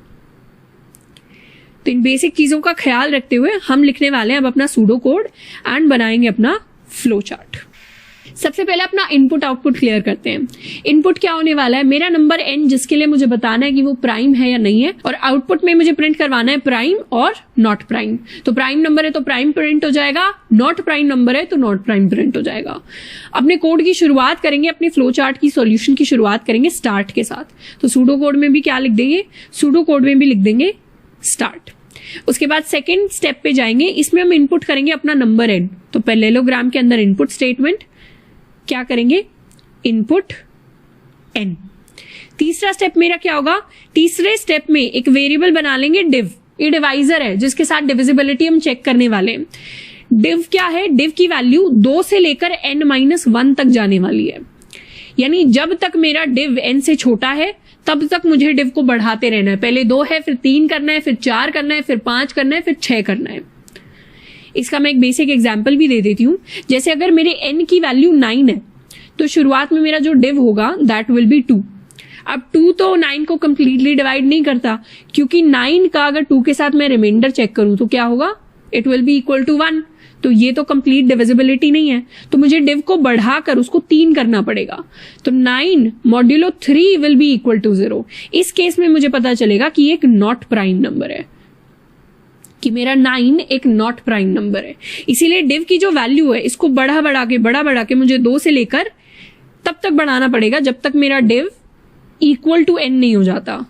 Speaker 1: तो इन बेसिक चीजों का ख्याल रखते हुए हम लिखने वाले हैं अब अपना सूडो कोड एंड बनाएंगे अपना फ्लो चार्ट। सबसे पहले अपना इनपुट आउटपुट क्लियर करते हैं। इनपुट क्या होने वाला है, मेरा नंबर n जिसके लिए मुझे बताना है कि वो प्राइम है या नहीं है, और आउटपुट में मुझे प्रिंट करवाना है प्राइम और नॉट प्राइम। तो प्राइम नंबर है तो प्राइम प्रिंट हो जाएगा, नॉट प्राइम नंबर है तो नॉट प्राइम प्रिंट हो जाएगा। अपने कोड की शुरुआत करेंगे, अपने फ्लो चार्ट की सॉल्यूशन की शुरुआत करेंगे स्टार्ट के साथ। तो सूडो कोड में भी क्या लिख देंगे, सूडो कोड में भी लिख देंगे स्टार्ट। उसके बाद सेकेंड स्टेप पे जाएंगे, इसमें हम इनपुट करेंगे अपना नंबर n। तो पैरेललोग्राम के अंदर इनपुट स्टेटमेंट क्या करेंगे, इनपुट n। तीसरा स्टेप मेरा क्या होगा, तीसरे स्टेप में एक वेरिएबल बना लेंगे डिव। ये डिवाइजर है जिसके साथ डिविजिबिलिटी हम चेक करने वाले हैं। डिव क्या है, डिव की वैल्यू 2 से लेकर n-1 तक जाने वाली है, यानी जब तक मेरा डिव n से छोटा है तब तक मुझे डिव को बढ़ाते रहना है। पहले 2 है, फिर 3 करना है, फिर 4 करना है, फिर 5 करना है, फिर 6 करना है। इसका मैं एक बेसिक एग्जांपल भी दे देती हूँ। जैसे अगर मेरे n की वैल्यू 9 है तो शुरुआत में मेरा जो डिव होगा दैट विल बी 2। अब 2 तो 9 को कंप्लीटली डिवाइड नहीं करता, क्योंकि 9 का अगर 2 के साथ मैं रिमाइंडर चेक करूं तो क्या होगा, it will be equal to 1। तो ये तो कंप्लीट डिविजिबिलिटी नहीं है, तो मुझे डिव को बढ़ाकर उसको 3 करना पड़ेगा। तो 9 modulo 3 will be equal to 0। इस केस में मुझे पता चलेगा कि एक नॉट प्राइम नंबर है, कि मेरा 9 एक नॉट प्राइम नंबर है। इसीलिए डिव की जो वैल्यू है इसको बढ़ा के मुझे 2 से लेकर तब तक बढ़ाना पड़ेगा जब तक मेरा डिव इक्वल टू n नहीं हो जाता।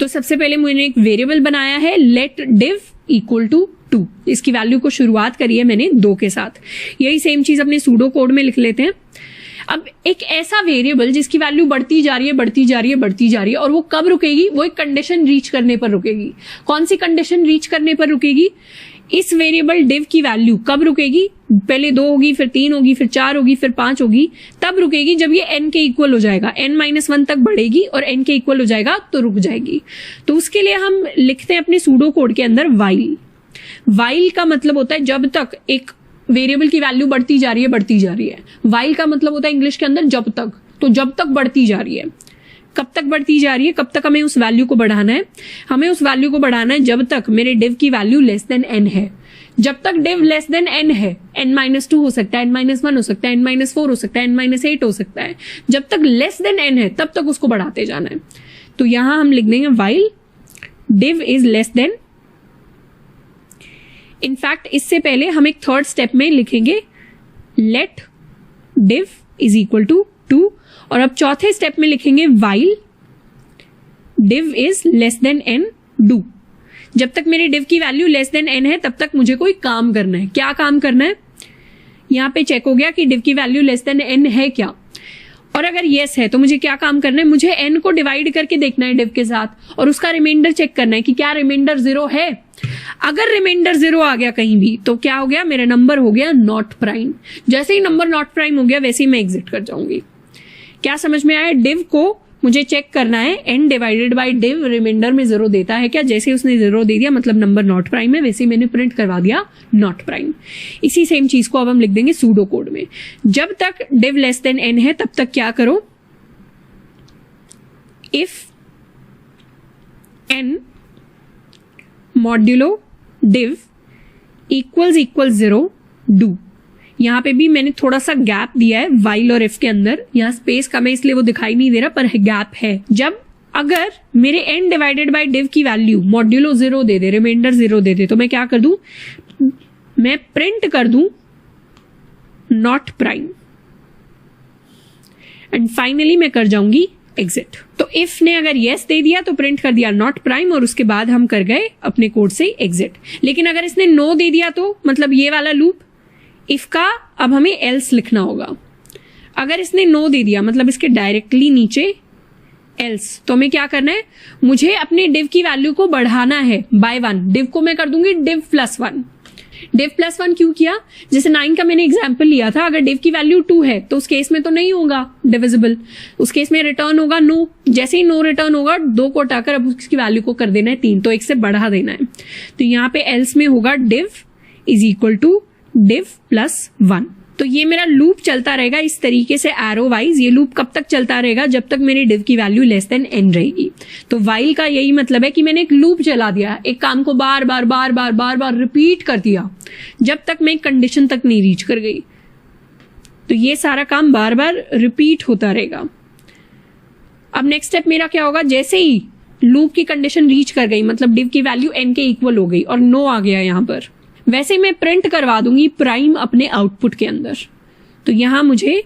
Speaker 1: तो सबसे पहले मैंने एक वेरिएबल बनाया है लेट डिव इक्वल टू 2। इसकी वैल्यू को शुरुआत करी है मैंने 2 के साथ। यही सेम चीज अपने सूडो कोड में लिख लेते हैं। अब एक ऐसा वेरिएबल जिसकी वैल्यू बढ़ती जा रही है और वो कब रुकेगी, वो एक कंडीशन रीच करने पर रुकेगी। कौन सी कंडीशन रीच करने पर रुकेगी, इस वेरिएबल डिव की वैल्यू कब रुकेगी, पहले 2 होगी, फिर 3 होगी, फिर 4 होगी, फिर 5 होगी, तब रुकेगी जब ये n के इक्वल हो जाएगा। n-1 तक बढ़ेगी और n के इक्वल हो जाएगा तो रुक जाएगी। तो उसके लिए हम लिखते हैं अपने सूडो कोड के अंदर वाइल। वाइल का मतलब होता है जब तक एक वेरिएबल की वैल्यू बढ़ती जा रही है। वाइल का मतलब होता है इंग्लिश के अंदर जब तक। तो जब तक बढ़ती जा रही है, कब तक बढ़ती जा रही है, कब तक हमें उस वैल्यू को बढ़ाना है, हमें उस वैल्यू को बढ़ाना है जब तक मेरे डिव की वैल्यू लेस देन n है। जब तक डिव लेस देन n है, n-2 हो सकता है, n-1 हो सकता है, n-4 हो सकता है, n-8 हो सकता है, जब तक लेस देन n है तब तक उसको बढ़ाते जाना है। तो यहां हम लिख देंगे while div is less than. In fact इससे पहले हम एक थर्ड स्टेप में लिखेंगे let div is equal to 2, और अब चौथे स्टेप में लिखेंगे while div is less than n do. जब तक मेरे डिव की वैल्यू लेस देन n है तब तक मुझे कोई काम करना है। क्या काम करना है, यहां पे चेक हो गया कि डिव की वैल्यू लेस देन n है क्या, और अगर येस है तो मुझे क्या काम करना है, मुझे n को डिवाइड करके देखना है डिव के साथ और उसका रिमाइंडर चेक करना है कि क्या रिमाइंडर 0 है। अगर रिमाइंडर 0 आ गया कहीं भी तो क्या हो गया, मेरा नंबर हो गया नॉट प्राइम। जैसे ही नंबर नॉट प्राइम हो गया वैसे ही मैं एग्जिट कर जाऊंगी। क्या समझ में आया, डिव को मुझे चेक करना है n divided by div remainder में 0 देता है क्या। जैसे उसने 0 दे दिया मतलब नंबर नॉट प्राइम है, वैसे ही मैंने प्रिंट करवा दिया नॉट प्राइम। इसी सेम चीज को अब हम लिख देंगे सूडो कोड में। जब तक डिव लेस देन n है तब तक क्या करो, if n modulo div equals 0 do. यहां पे भी मैंने थोड़ा सा गैप दिया है वाइल और इफ के अंदर, यहां स्पेस कम है इसलिए वो दिखाई नहीं दे रहा, पर गैप है। जब अगर मेरे n डिवाइडेड बाय डिव की वैल्यू मॉड्यूलो 0 दे दे, रिमाइंडर 0 दे दे, तो मैं क्या कर दूं, मैं प्रिंट कर दूं नॉट प्राइम एंड फाइनली मैं कर जाऊंगी एग्जिट। तो इफ ने अगर येस दे दिया तो प्रिंट कर दिया नॉट प्राइम और उसके बाद हम कर गए अपने कोड से एग्जिट। लेकिन अगर इसने नो दे दिया तो मतलब ये वाला लूप इफ का अब हमें एल्स लिखना होगा। अगर इसने नो दे दिया मतलब इसके डायरेक्टली नीचे एल्स, तो हमें क्या करना है, मुझे अपने डिव की वैल्यू को बढ़ाना है बाय 1। डिव को मैं कर दूंगी डिव +1। div प्लस 1 क्यों किया? जैसे 9 का मैंने एग्जाम्पल लिया था, अगर div की वैल्यू 2 है तो उस केस में तो नहीं होगा डिविजिबल, उस केस में रिटर्न होगा नो। जैसे ही नो रिटर्न होगा 2 को हटाकर अब उसकी वैल्यू को कर देना है 3, तो 1 से बढ़ा देना है। तो यहाँ पे एल्स में होगा div is equal to div plus 1। तो ये मेरा लूप चलता रहेगा इस तरीके से एरो वाइज। ये लूप कब तक चलता रहेगा? जब तक मेरी div की वैल्यू लेस देन n रहेगी। तो while का यही मतलब है कि मैंने एक लूप चला दिया, एक काम को बार बार बार बार बार बार रिपीट कर दिया जब तक मैं कंडीशन तक नहीं रीच कर गई। तो ये सारा काम बार बार रिपीट होता रहेगा। अब नेक्स्ट स्टेप मेरा क्या होगा? जैसे ही लूप की कंडीशन रीच कर गई, मतलब div की वैल्यू n के इक्वल हो गई और नो आ गया यहां पर, वैसे ही मैं प्रिंट करवा दूंगी प्राइम अपने आउटपुट के अंदर। तो यहां मुझे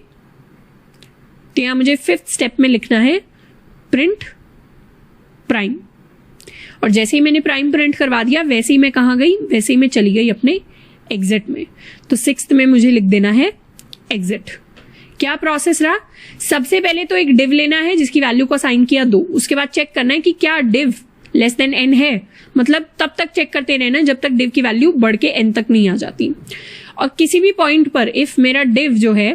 Speaker 1: फिफ्थ स्टेप में लिखना है प्रिंट प्राइम। और जैसे ही मैंने प्राइम प्रिंट करवा दिया वैसे ही मैं कहां गई? वैसे ही मैं चली गई अपने एग्जिट में। तो सिक्स्थ में मुझे लिख देना है एग्जिट। क्या प्रोसेस रहा? सबसे पहले तो एक div लेना है जिसकी वैल्यू को असाइन किया 2, उसके बाद चेक करना है कि क्या div लेस देन n है, मतलब तब तक चेक करते रहना जब तक div की वैल्यू बढ़ के n तक नहीं आ जाती। और किसी भी पॉइंट पर इफ मेरा div जो है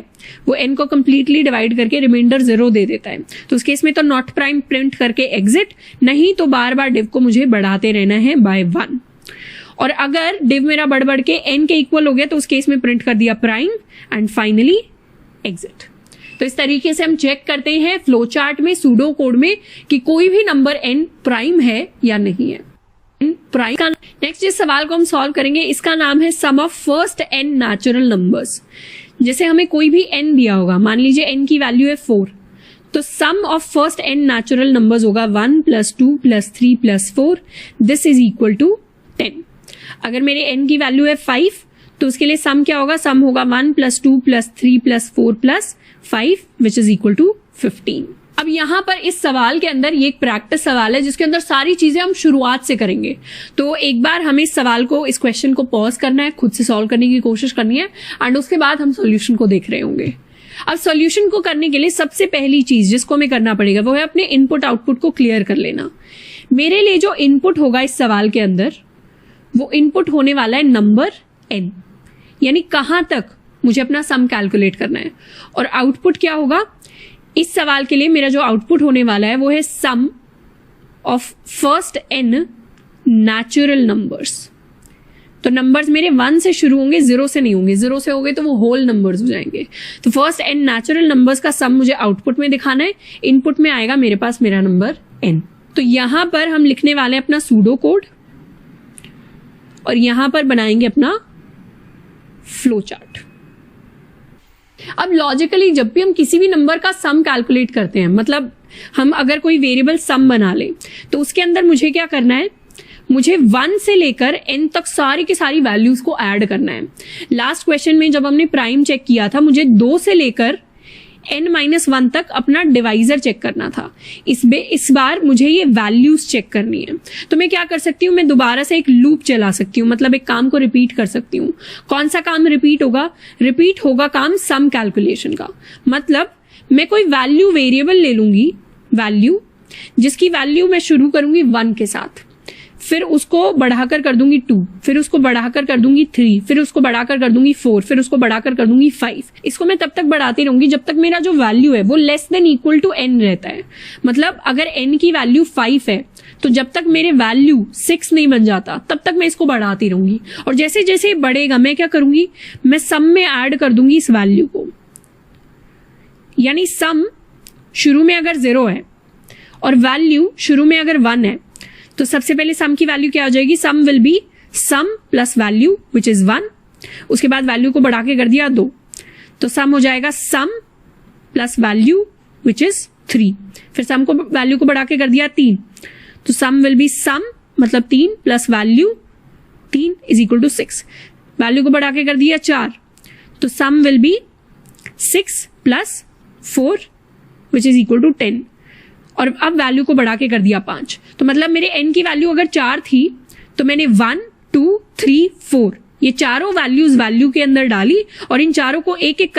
Speaker 1: वो n को कंप्लीटली डिवाइड करके रिमाइंडर 0 दे देता है, तो उस केस में तो नॉट प्राइम प्रिंट करके एग्जिट, नहीं तो बार बार div को मुझे बढ़ाते रहना है बाय 1। और अगर div मेरा बढ़ बढ़ के n के इक्वल हो गया तो उस केस में प्रिंट कर दिया प्राइम एंड फाइनली एग्जिट। तो इस तरीके से हम चेक करते हैं फ्लो चार्ट में, सूडो कोड में, कि कोई भी नंबर n प्राइम है या नहीं है। प्राइम का नेक्स्ट जिस सवाल को हम सॉल्व करेंगे इसका नाम है sum of first n natural numbers. जैसे हमें कोई भी n दिया होगा, मान लीजिए n की वैल्यू है 4, तो sum of first n natural numbers होगा 1 + 2 + 3 + 4, दिस इज इक्वल टू 10। अगर मेरे n की वैल्यू है 5 तो उसके लिए सम क्या होगा? सम होगा 1 + 2 + 3 + 4 + 5 विच इज इक्वल टू 15। अब यहां पर इस सवाल के अंदर ये एक प्रैक्टिस सवाल है जिसके अंदर सारी चीजें हम शुरुआत से करेंगे। तो एक बार हमें इस सवाल को, इस क्वेश्चन को पॉज करना है, खुद से सॉल्व करने की कोशिश करनी है एंड उसके बाद हम सॉल्यूशन को देख रहे होंगे। अब सॉल्यूशन को करने के लिए सबसे पहली चीज जिसको हमें करना पड़ेगा वो है अपने इनपुट आउटपुट को क्लियर कर लेना। मेरे लिए जो इनपुट होगा इस सवाल के अंदर वो इनपुट होने वाला है नंबर n, यानी कहां तक मुझे अपना सम कैलकुलेट करना है। और आउटपुट क्या होगा इस सवाल के लिए? मेरा जो आउटपुट होने वाला है वो है sum of first n natural numbers. तो नंबर्स मेरे 1 से शुरू होंगे, 0 से नहीं होंगे। 0 से हो गए तो वो होल नंबर्स हो जाएंगे। तो फर्स्ट n नेचुरल नंबर्स का सम मुझे आउटपुट में दिखाना है। इनपुट में आएगा मेरे पास मेरा नंबर n। तो यहां पर हम लिखने वाले हैं अपना सूडो कोड और यहां पर बनाएंगे अपना फ्लो चार्ट। अब लॉजिकली जब भी हम किसी भी नंबर का सम कैलकुलेट करते हैं, मतलब हम अगर कोई वेरिएबल सम बना ले तो उसके अंदर मुझे क्या करना है? मुझे 1 से लेकर n तक सारी की सारी वैल्यूज को ऐड करना है। लास्ट क्वेश्चन में जब हमने प्राइम चेक किया था मुझे 2 से लेकर n-1 तक अपना डिवाइजर चेक करना था। इस बार मुझे ये वैल्यूज चेक करनी है। तो मैं क्या कर सकती हूँ? मैं दोबारा से एक लूप चला सकती हूँ, मतलब एक काम को रिपीट कर सकती हूँ। कौन सा काम रिपीट होगा? रिपीट होगा काम सम कैलकुलेशन का। मतलब मैं कोई वैल्यू वेरिएबल ले लूंगी, वैल्यू जिसकी वैल्यू मैं शुरू करूंगी 1 के साथ, फिर उसको बढ़ाकर कर दूंगी 2, फिर उसको बढ़ाकर कर दूंगी 3, फिर उसको बढ़ाकर कर दूंगी 4, फिर उसको बढ़ाकर कर दूंगी 5। इसको मैं तब तक बढ़ाती रहूंगी जब तक मेरा जो वैल्यू है वो less than equal to n रहता है। मतलब अगर n की वैल्यू 5 है तो जब तक मेरे वैल्यू 6 नहीं बन जाता तब तक मैं इसको बढ़ाती रहूंगी। और जैसे जैसे बढ़ेगा मैं क्या करूंगी? मैं सम में ऐड कर दूंगी इस वैल्यू को। यानी सम शुरू में अगर 0 है और वैल्यू शुरू में अगर 1 है तो सबसे पहले सम की वैल्यू क्या हो जाएगी? Sum will be sum plus value which is 1। उसके बाद वैल्यू को बढ़ा के कर दिया 2, तो सम हो जाएगा सम प्लस वैल्यू विच इज 3। फिर सम को वैल्यू को बढ़ा के कर दिया 3, तो सम विल बी सम मतलब 3 plus value 3 is equal to 6। Value को बढ़ा के कर दिया 4, तो sum will be 6 plus 4 which is equal to 10। और अब वैल्यू को बढ़ा के कर दिया 5। तो मतलब मेरे n की वैल्यू अगर 4 थी तो मैंने 1, 2, 3, 4 ये चारों वैल्यूज वैल्यू के अंदर डाली और इन चारों को एक एक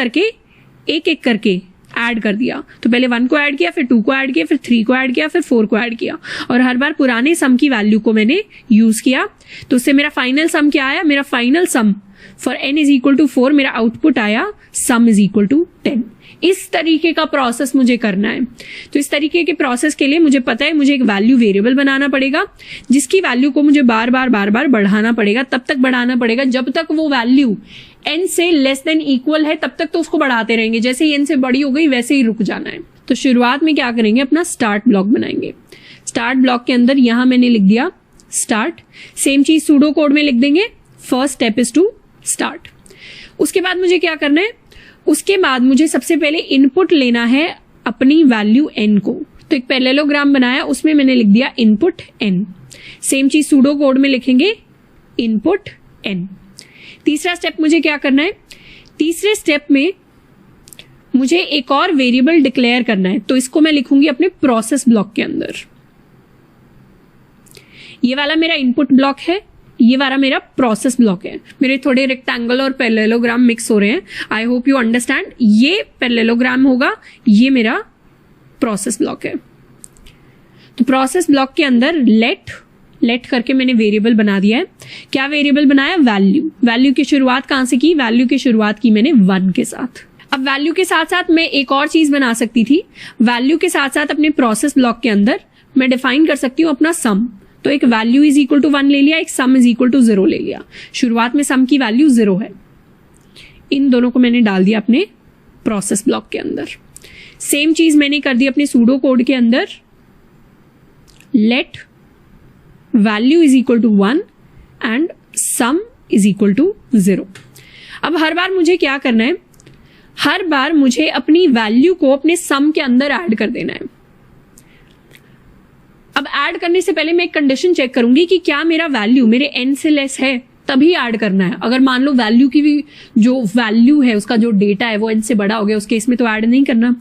Speaker 1: करके ऐड कर दिया। तो पहले 1 को ऐड किया, फिर 2 को ऐड किया, फिर 3 को ऐड किया, फिर 4 को ऐड किया, और हर बार पुराने सम की वैल्यू को मैंने यूज किया। तो उससे मेरा फाइनल सम क्या आया, मेरा final sum for n is equal to 4, मेरा आउटपुट आया सम इज इक्वल टू 10। इस तरीके का प्रोसेस मुझे करना है। तो इस तरीके के प्रोसेस के लिए मुझे पता है मुझे एक वैल्यू वेरिएबल बनाना पड़ेगा, जिसकी वैल्यू को मुझे बार बार बढ़ाना पड़ेगा। तब तक बढ़ाना पड़ेगा जब तक वो वैल्यू n से लेस देन इक्वल है, तब तक तो उसको बढ़ाते रहेंगे। जैसे ही n से बड़ी हो गई वैसे ही रुक जाना है। तो शुरुआत में क्या करेंगे, अपना स्टार्ट ब्लॉक बनाएंगे। स्टार्ट ब्लॉक के अंदर यहां मैंने लिख दिया स्टार्ट। सेम चीज सूडो कोड में लिख देंगे, first step is to start. उसके बाद मुझे क्या करना है, उसके बाद मुझे सबसे पहले इनपुट लेना है अपनी वैल्यू n को। तो एक पैरेललोग्राम बनाया, उसमें मैंने लिख दिया इनपुट n। सेम चीज सूडो कोड में लिखेंगे इनपुट n। तीसरा स्टेप मुझे क्या करना है, तीसरे स्टेप में मुझे एक और वेरिएबल डिक्लेयर करना है। तो इसको मैं लिखूंगी अपने प्रोसेस ब्लॉक के अंदर। ये वाला मेरा इनपुट ब्लॉक है, ये वाला मेरा प्रोसेस ब्लॉक है। मेरे थोड़े रेक्टेंगल और पैरेललोग्राम मिक्स हो रहे हैं, आई होप यू अंडरस्टैंड। ये पैरेललोग्राम होगा, ये मेरा प्रोसेस ब्लॉक है। तो प्रोसेस ब्लॉक के अंदर लेट करके मैंने वेरिएबल बना दिया है। क्या वेरिएबल बनाया, वैल्यू। वैल्यू की शुरुआत कहां से की, वैल्यू की शुरुआत की मैंने 1 के साथ। अब वैल्यू के साथ साथ मैं एक और चीज बना सकती थी। वैल्यू के साथ साथ अपने प्रोसेस ब्लॉक के अंदर मैं डिफाइन कर सकती हूं अपना सम। तो एक वैल्यू इज इक्वल टू 1 ले लिया, एक सम इज इक्वल टू 0 ले लिया। शुरुआत में सम की वैल्यू 0 है। इन दोनों को मैंने डाल दिया अपने प्रोसेस ब्लॉक के अंदर। सेम चीज मैंने कर दी अपने सूडो कोड के अंदर, let value is equal to 1 and sum is equal to 0। अब हर बार मुझे क्या करना है, हर बार मुझे अपनी वैल्यू को अपने सम के अंदर ऐड कर देना है। अब ऐड करने से पहले मैं एक कंडीशन चेक करूंगी कि क्या मेरा वैल्यू मेरे n से लेस है, तभी ऐड करना है। अगर मान लो वैल्यू की भी जो वैल्यू है, उसका जो डेटा है वो n से बड़ा हो गया, उस केस में तो ऐड नहीं करना।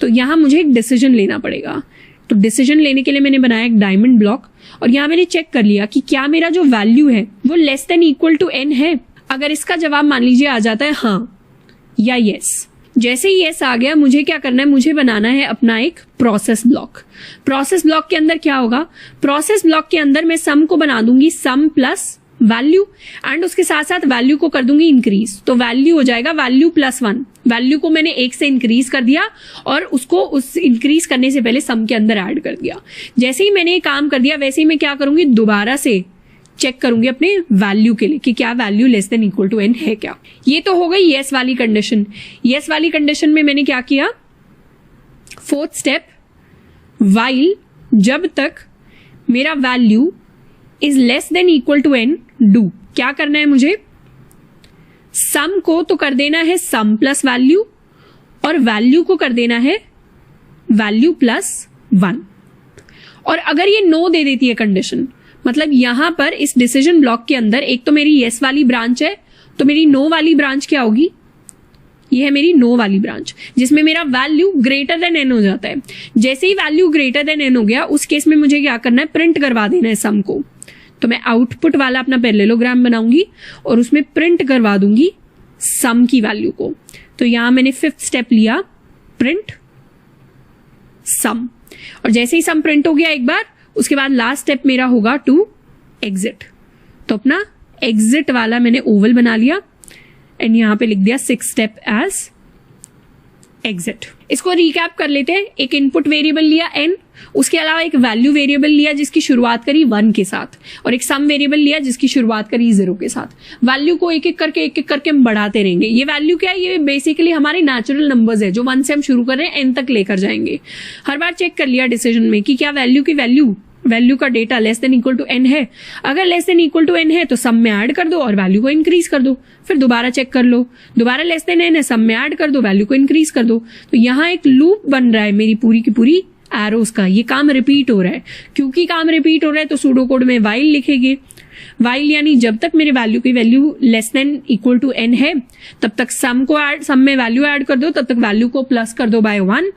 Speaker 1: तो यहां मुझे एक डिसीजन लेना पड़ेगा। तो डिसीजन लेने के लिए मैंने बनाया एक डायमंड ब्लॉक, और यहां मैंने चेक कर लिया कि क्या मेरा जो वैल्यू है वो less than equal to n है। अगर इसका जवाब मान लीजिए आ जाता है हाँ या यस, जैसे ही यस आ गया, मुझे क्या करना है, मुझे बनाना है अपना एक प्रोसेस ब्लॉक। प्रोसेस ब्लॉक के अंदर क्या होगा, प्रोसेस ब्लॉक के अंदर मैं सम को बना दूंगी सम प्लस वैल्यू, एंड उसके साथ साथ वैल्यू को कर दूंगी इंक्रीज। तो वैल्यू हो जाएगा वैल्यू प्लस 1। वैल्यू को मैंने 1 से इंक्रीज कर दिया और उसको उस इंक्रीज करने से पहले सम के अंदर ऐड कर दिया। जैसे ही मैंने ये काम कर दिया, वैसे ही मैं क्या करूंगी, दोबारा से चेक करूंगी अपने वैल्यू के लिए कि क्या value less than equal to n है क्या। ये तो हो गई यस वाली कंडीशन। यस वाली कंडीशन में मैंने क्या किया, फोर्थ स्टेप, वाइल जब तक मेरा value is less than equal to n do. क्या करना है मुझे, सम को तो कर देना है सम प्लस वैल्यू, और वैल्यू को कर देना है वैल्यू प्लस 1। और अगर ये नो दे देती है कंडीशन, मतलब यहां पर इस डिसीजन ब्लॉक के अंदर एक तो मेरी यस वाली ब्रांच है, तो मेरी नो वाली ब्रांच क्या होगी, ये है मेरी नो वाली ब्रांच, जिसमें मेरा वैल्यू ग्रेटर देन n हो जाता है। जैसे ही वैल्यू ग्रेटर देन n हो गया, उस केस में मुझे क्या करना है, प्रिंट करवा देना है सम को। तो मैं आउटपुट वाला अपना पैरेललोग्राम बनाऊंगी और उसमें प्रिंट करवा दूंगी सम की वैल्यू को। तो यहां मैंने 5th स्टेप लिया, प्रिंट सम, और जैसे ही सम प्रिंट हो गया एक बार, उसके बाद लास्ट स्टेप मेरा होगा टू एग्जिट। तो अपना एग्जिट वाला मैंने ओवल बना लिया एंड यहां पे लिख दिया 6th स्टेप एज एग्जिट। इसको रिकैप कर लेते हैं। एक इनपुट वेरिएबल लिया n, उसके अलावा एक वैल्यू वेरिएबल लिया जिसकी शुरुआत करी 1 के साथ, और एक सम वेरिएबल लिया जिसकी शुरुआत करी 0 के साथ। वैल्यू को एक एक करके हम बढ़ाते रहेंगे। ये वैल्यू क्या है, ये बेसिकली हमारे नेचुरल नंबर्स है जो 1 से हम शुरू कर रहे हैं n तक लेकर जाएंगे। हर बार चेक कर लिया डिसीजन में कि क्या वैल्यू की वैल्यू का data less than equal to n है। अगर less than equal to n है तो सम में ऐड कर दो और वैल्यू को इंक्रीज कर दो। फिर दोबारा चेक कर लो, दोबारा लेस देन n है, सम में ऐड कर दो, वैल्यू को इंक्रीज कर दो। तो यहाँ एक लूप बन रहा है मेरी पूरी की पूरी एरोस का। ये काम रिपीट हो रहा है। क्योंकि काम रिपीट हो रहा है तो सूडो कोड में वाइल लिखेंगे। वाइल यानी जब तक मेरे वैल्यू की value less than equal to n है तब तक सम में वैल्यू ऐड कर दो, तब तक वैल्यू को प्लस कर दो बाय 1।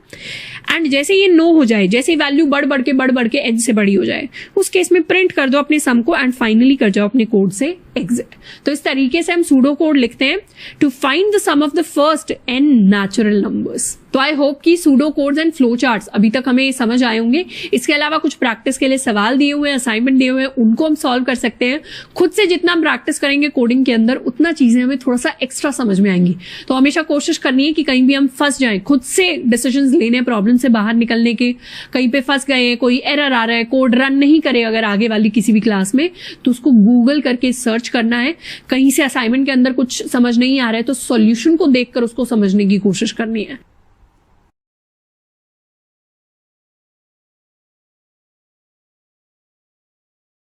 Speaker 1: एंड जैसे ये नो हो जाए, जैसे वैल्यू बढ़ बढ़ के n से बड़ी हो जाए, उस केस में प्रिंट कर दो अपने सम को एंड फाइनली कर जाओ अपने कोड से एग्जिट। तो इस तरीके से हम सूडो कोड लिखते हैं to find the sum of the first n natural numbers. तो आई होप कि pseudo codes and flow charts अभी तक हमें समझ आए होंगे। इसके अलावा कुछ प्रैक्टिस के लिए सवाल दिए हुए हैं, असाइनमेंट दिए हुए हैं, उनको हम सॉल्व कर सकते हैं। खुद से जितना हम प्रैक्टिस करेंगे कोडिंग के अंदर उतना चीजें हमें थोड़ा सा एक्स्ट्रा समझ में आएंगी। तो हमेशा कोशिश करनी है कि कहीं भी हम फंस जाएं, खुद से डिसीजंस लेने, प्रॉब्लम से बाहर निकलने के, कहीं पे फंस गए, कोई एरर आ रहा है, कोड रन नहीं करे अगर आगे वाली किसी भी क्लास में, तो उसको गूगल करके सर्च करना है। कहीं से असाइनमेंट के अंदर कुछ समझ नहीं आ रहा है तो सॉल्यूशन को देखकर उसको समझने की कोशिश करनी है।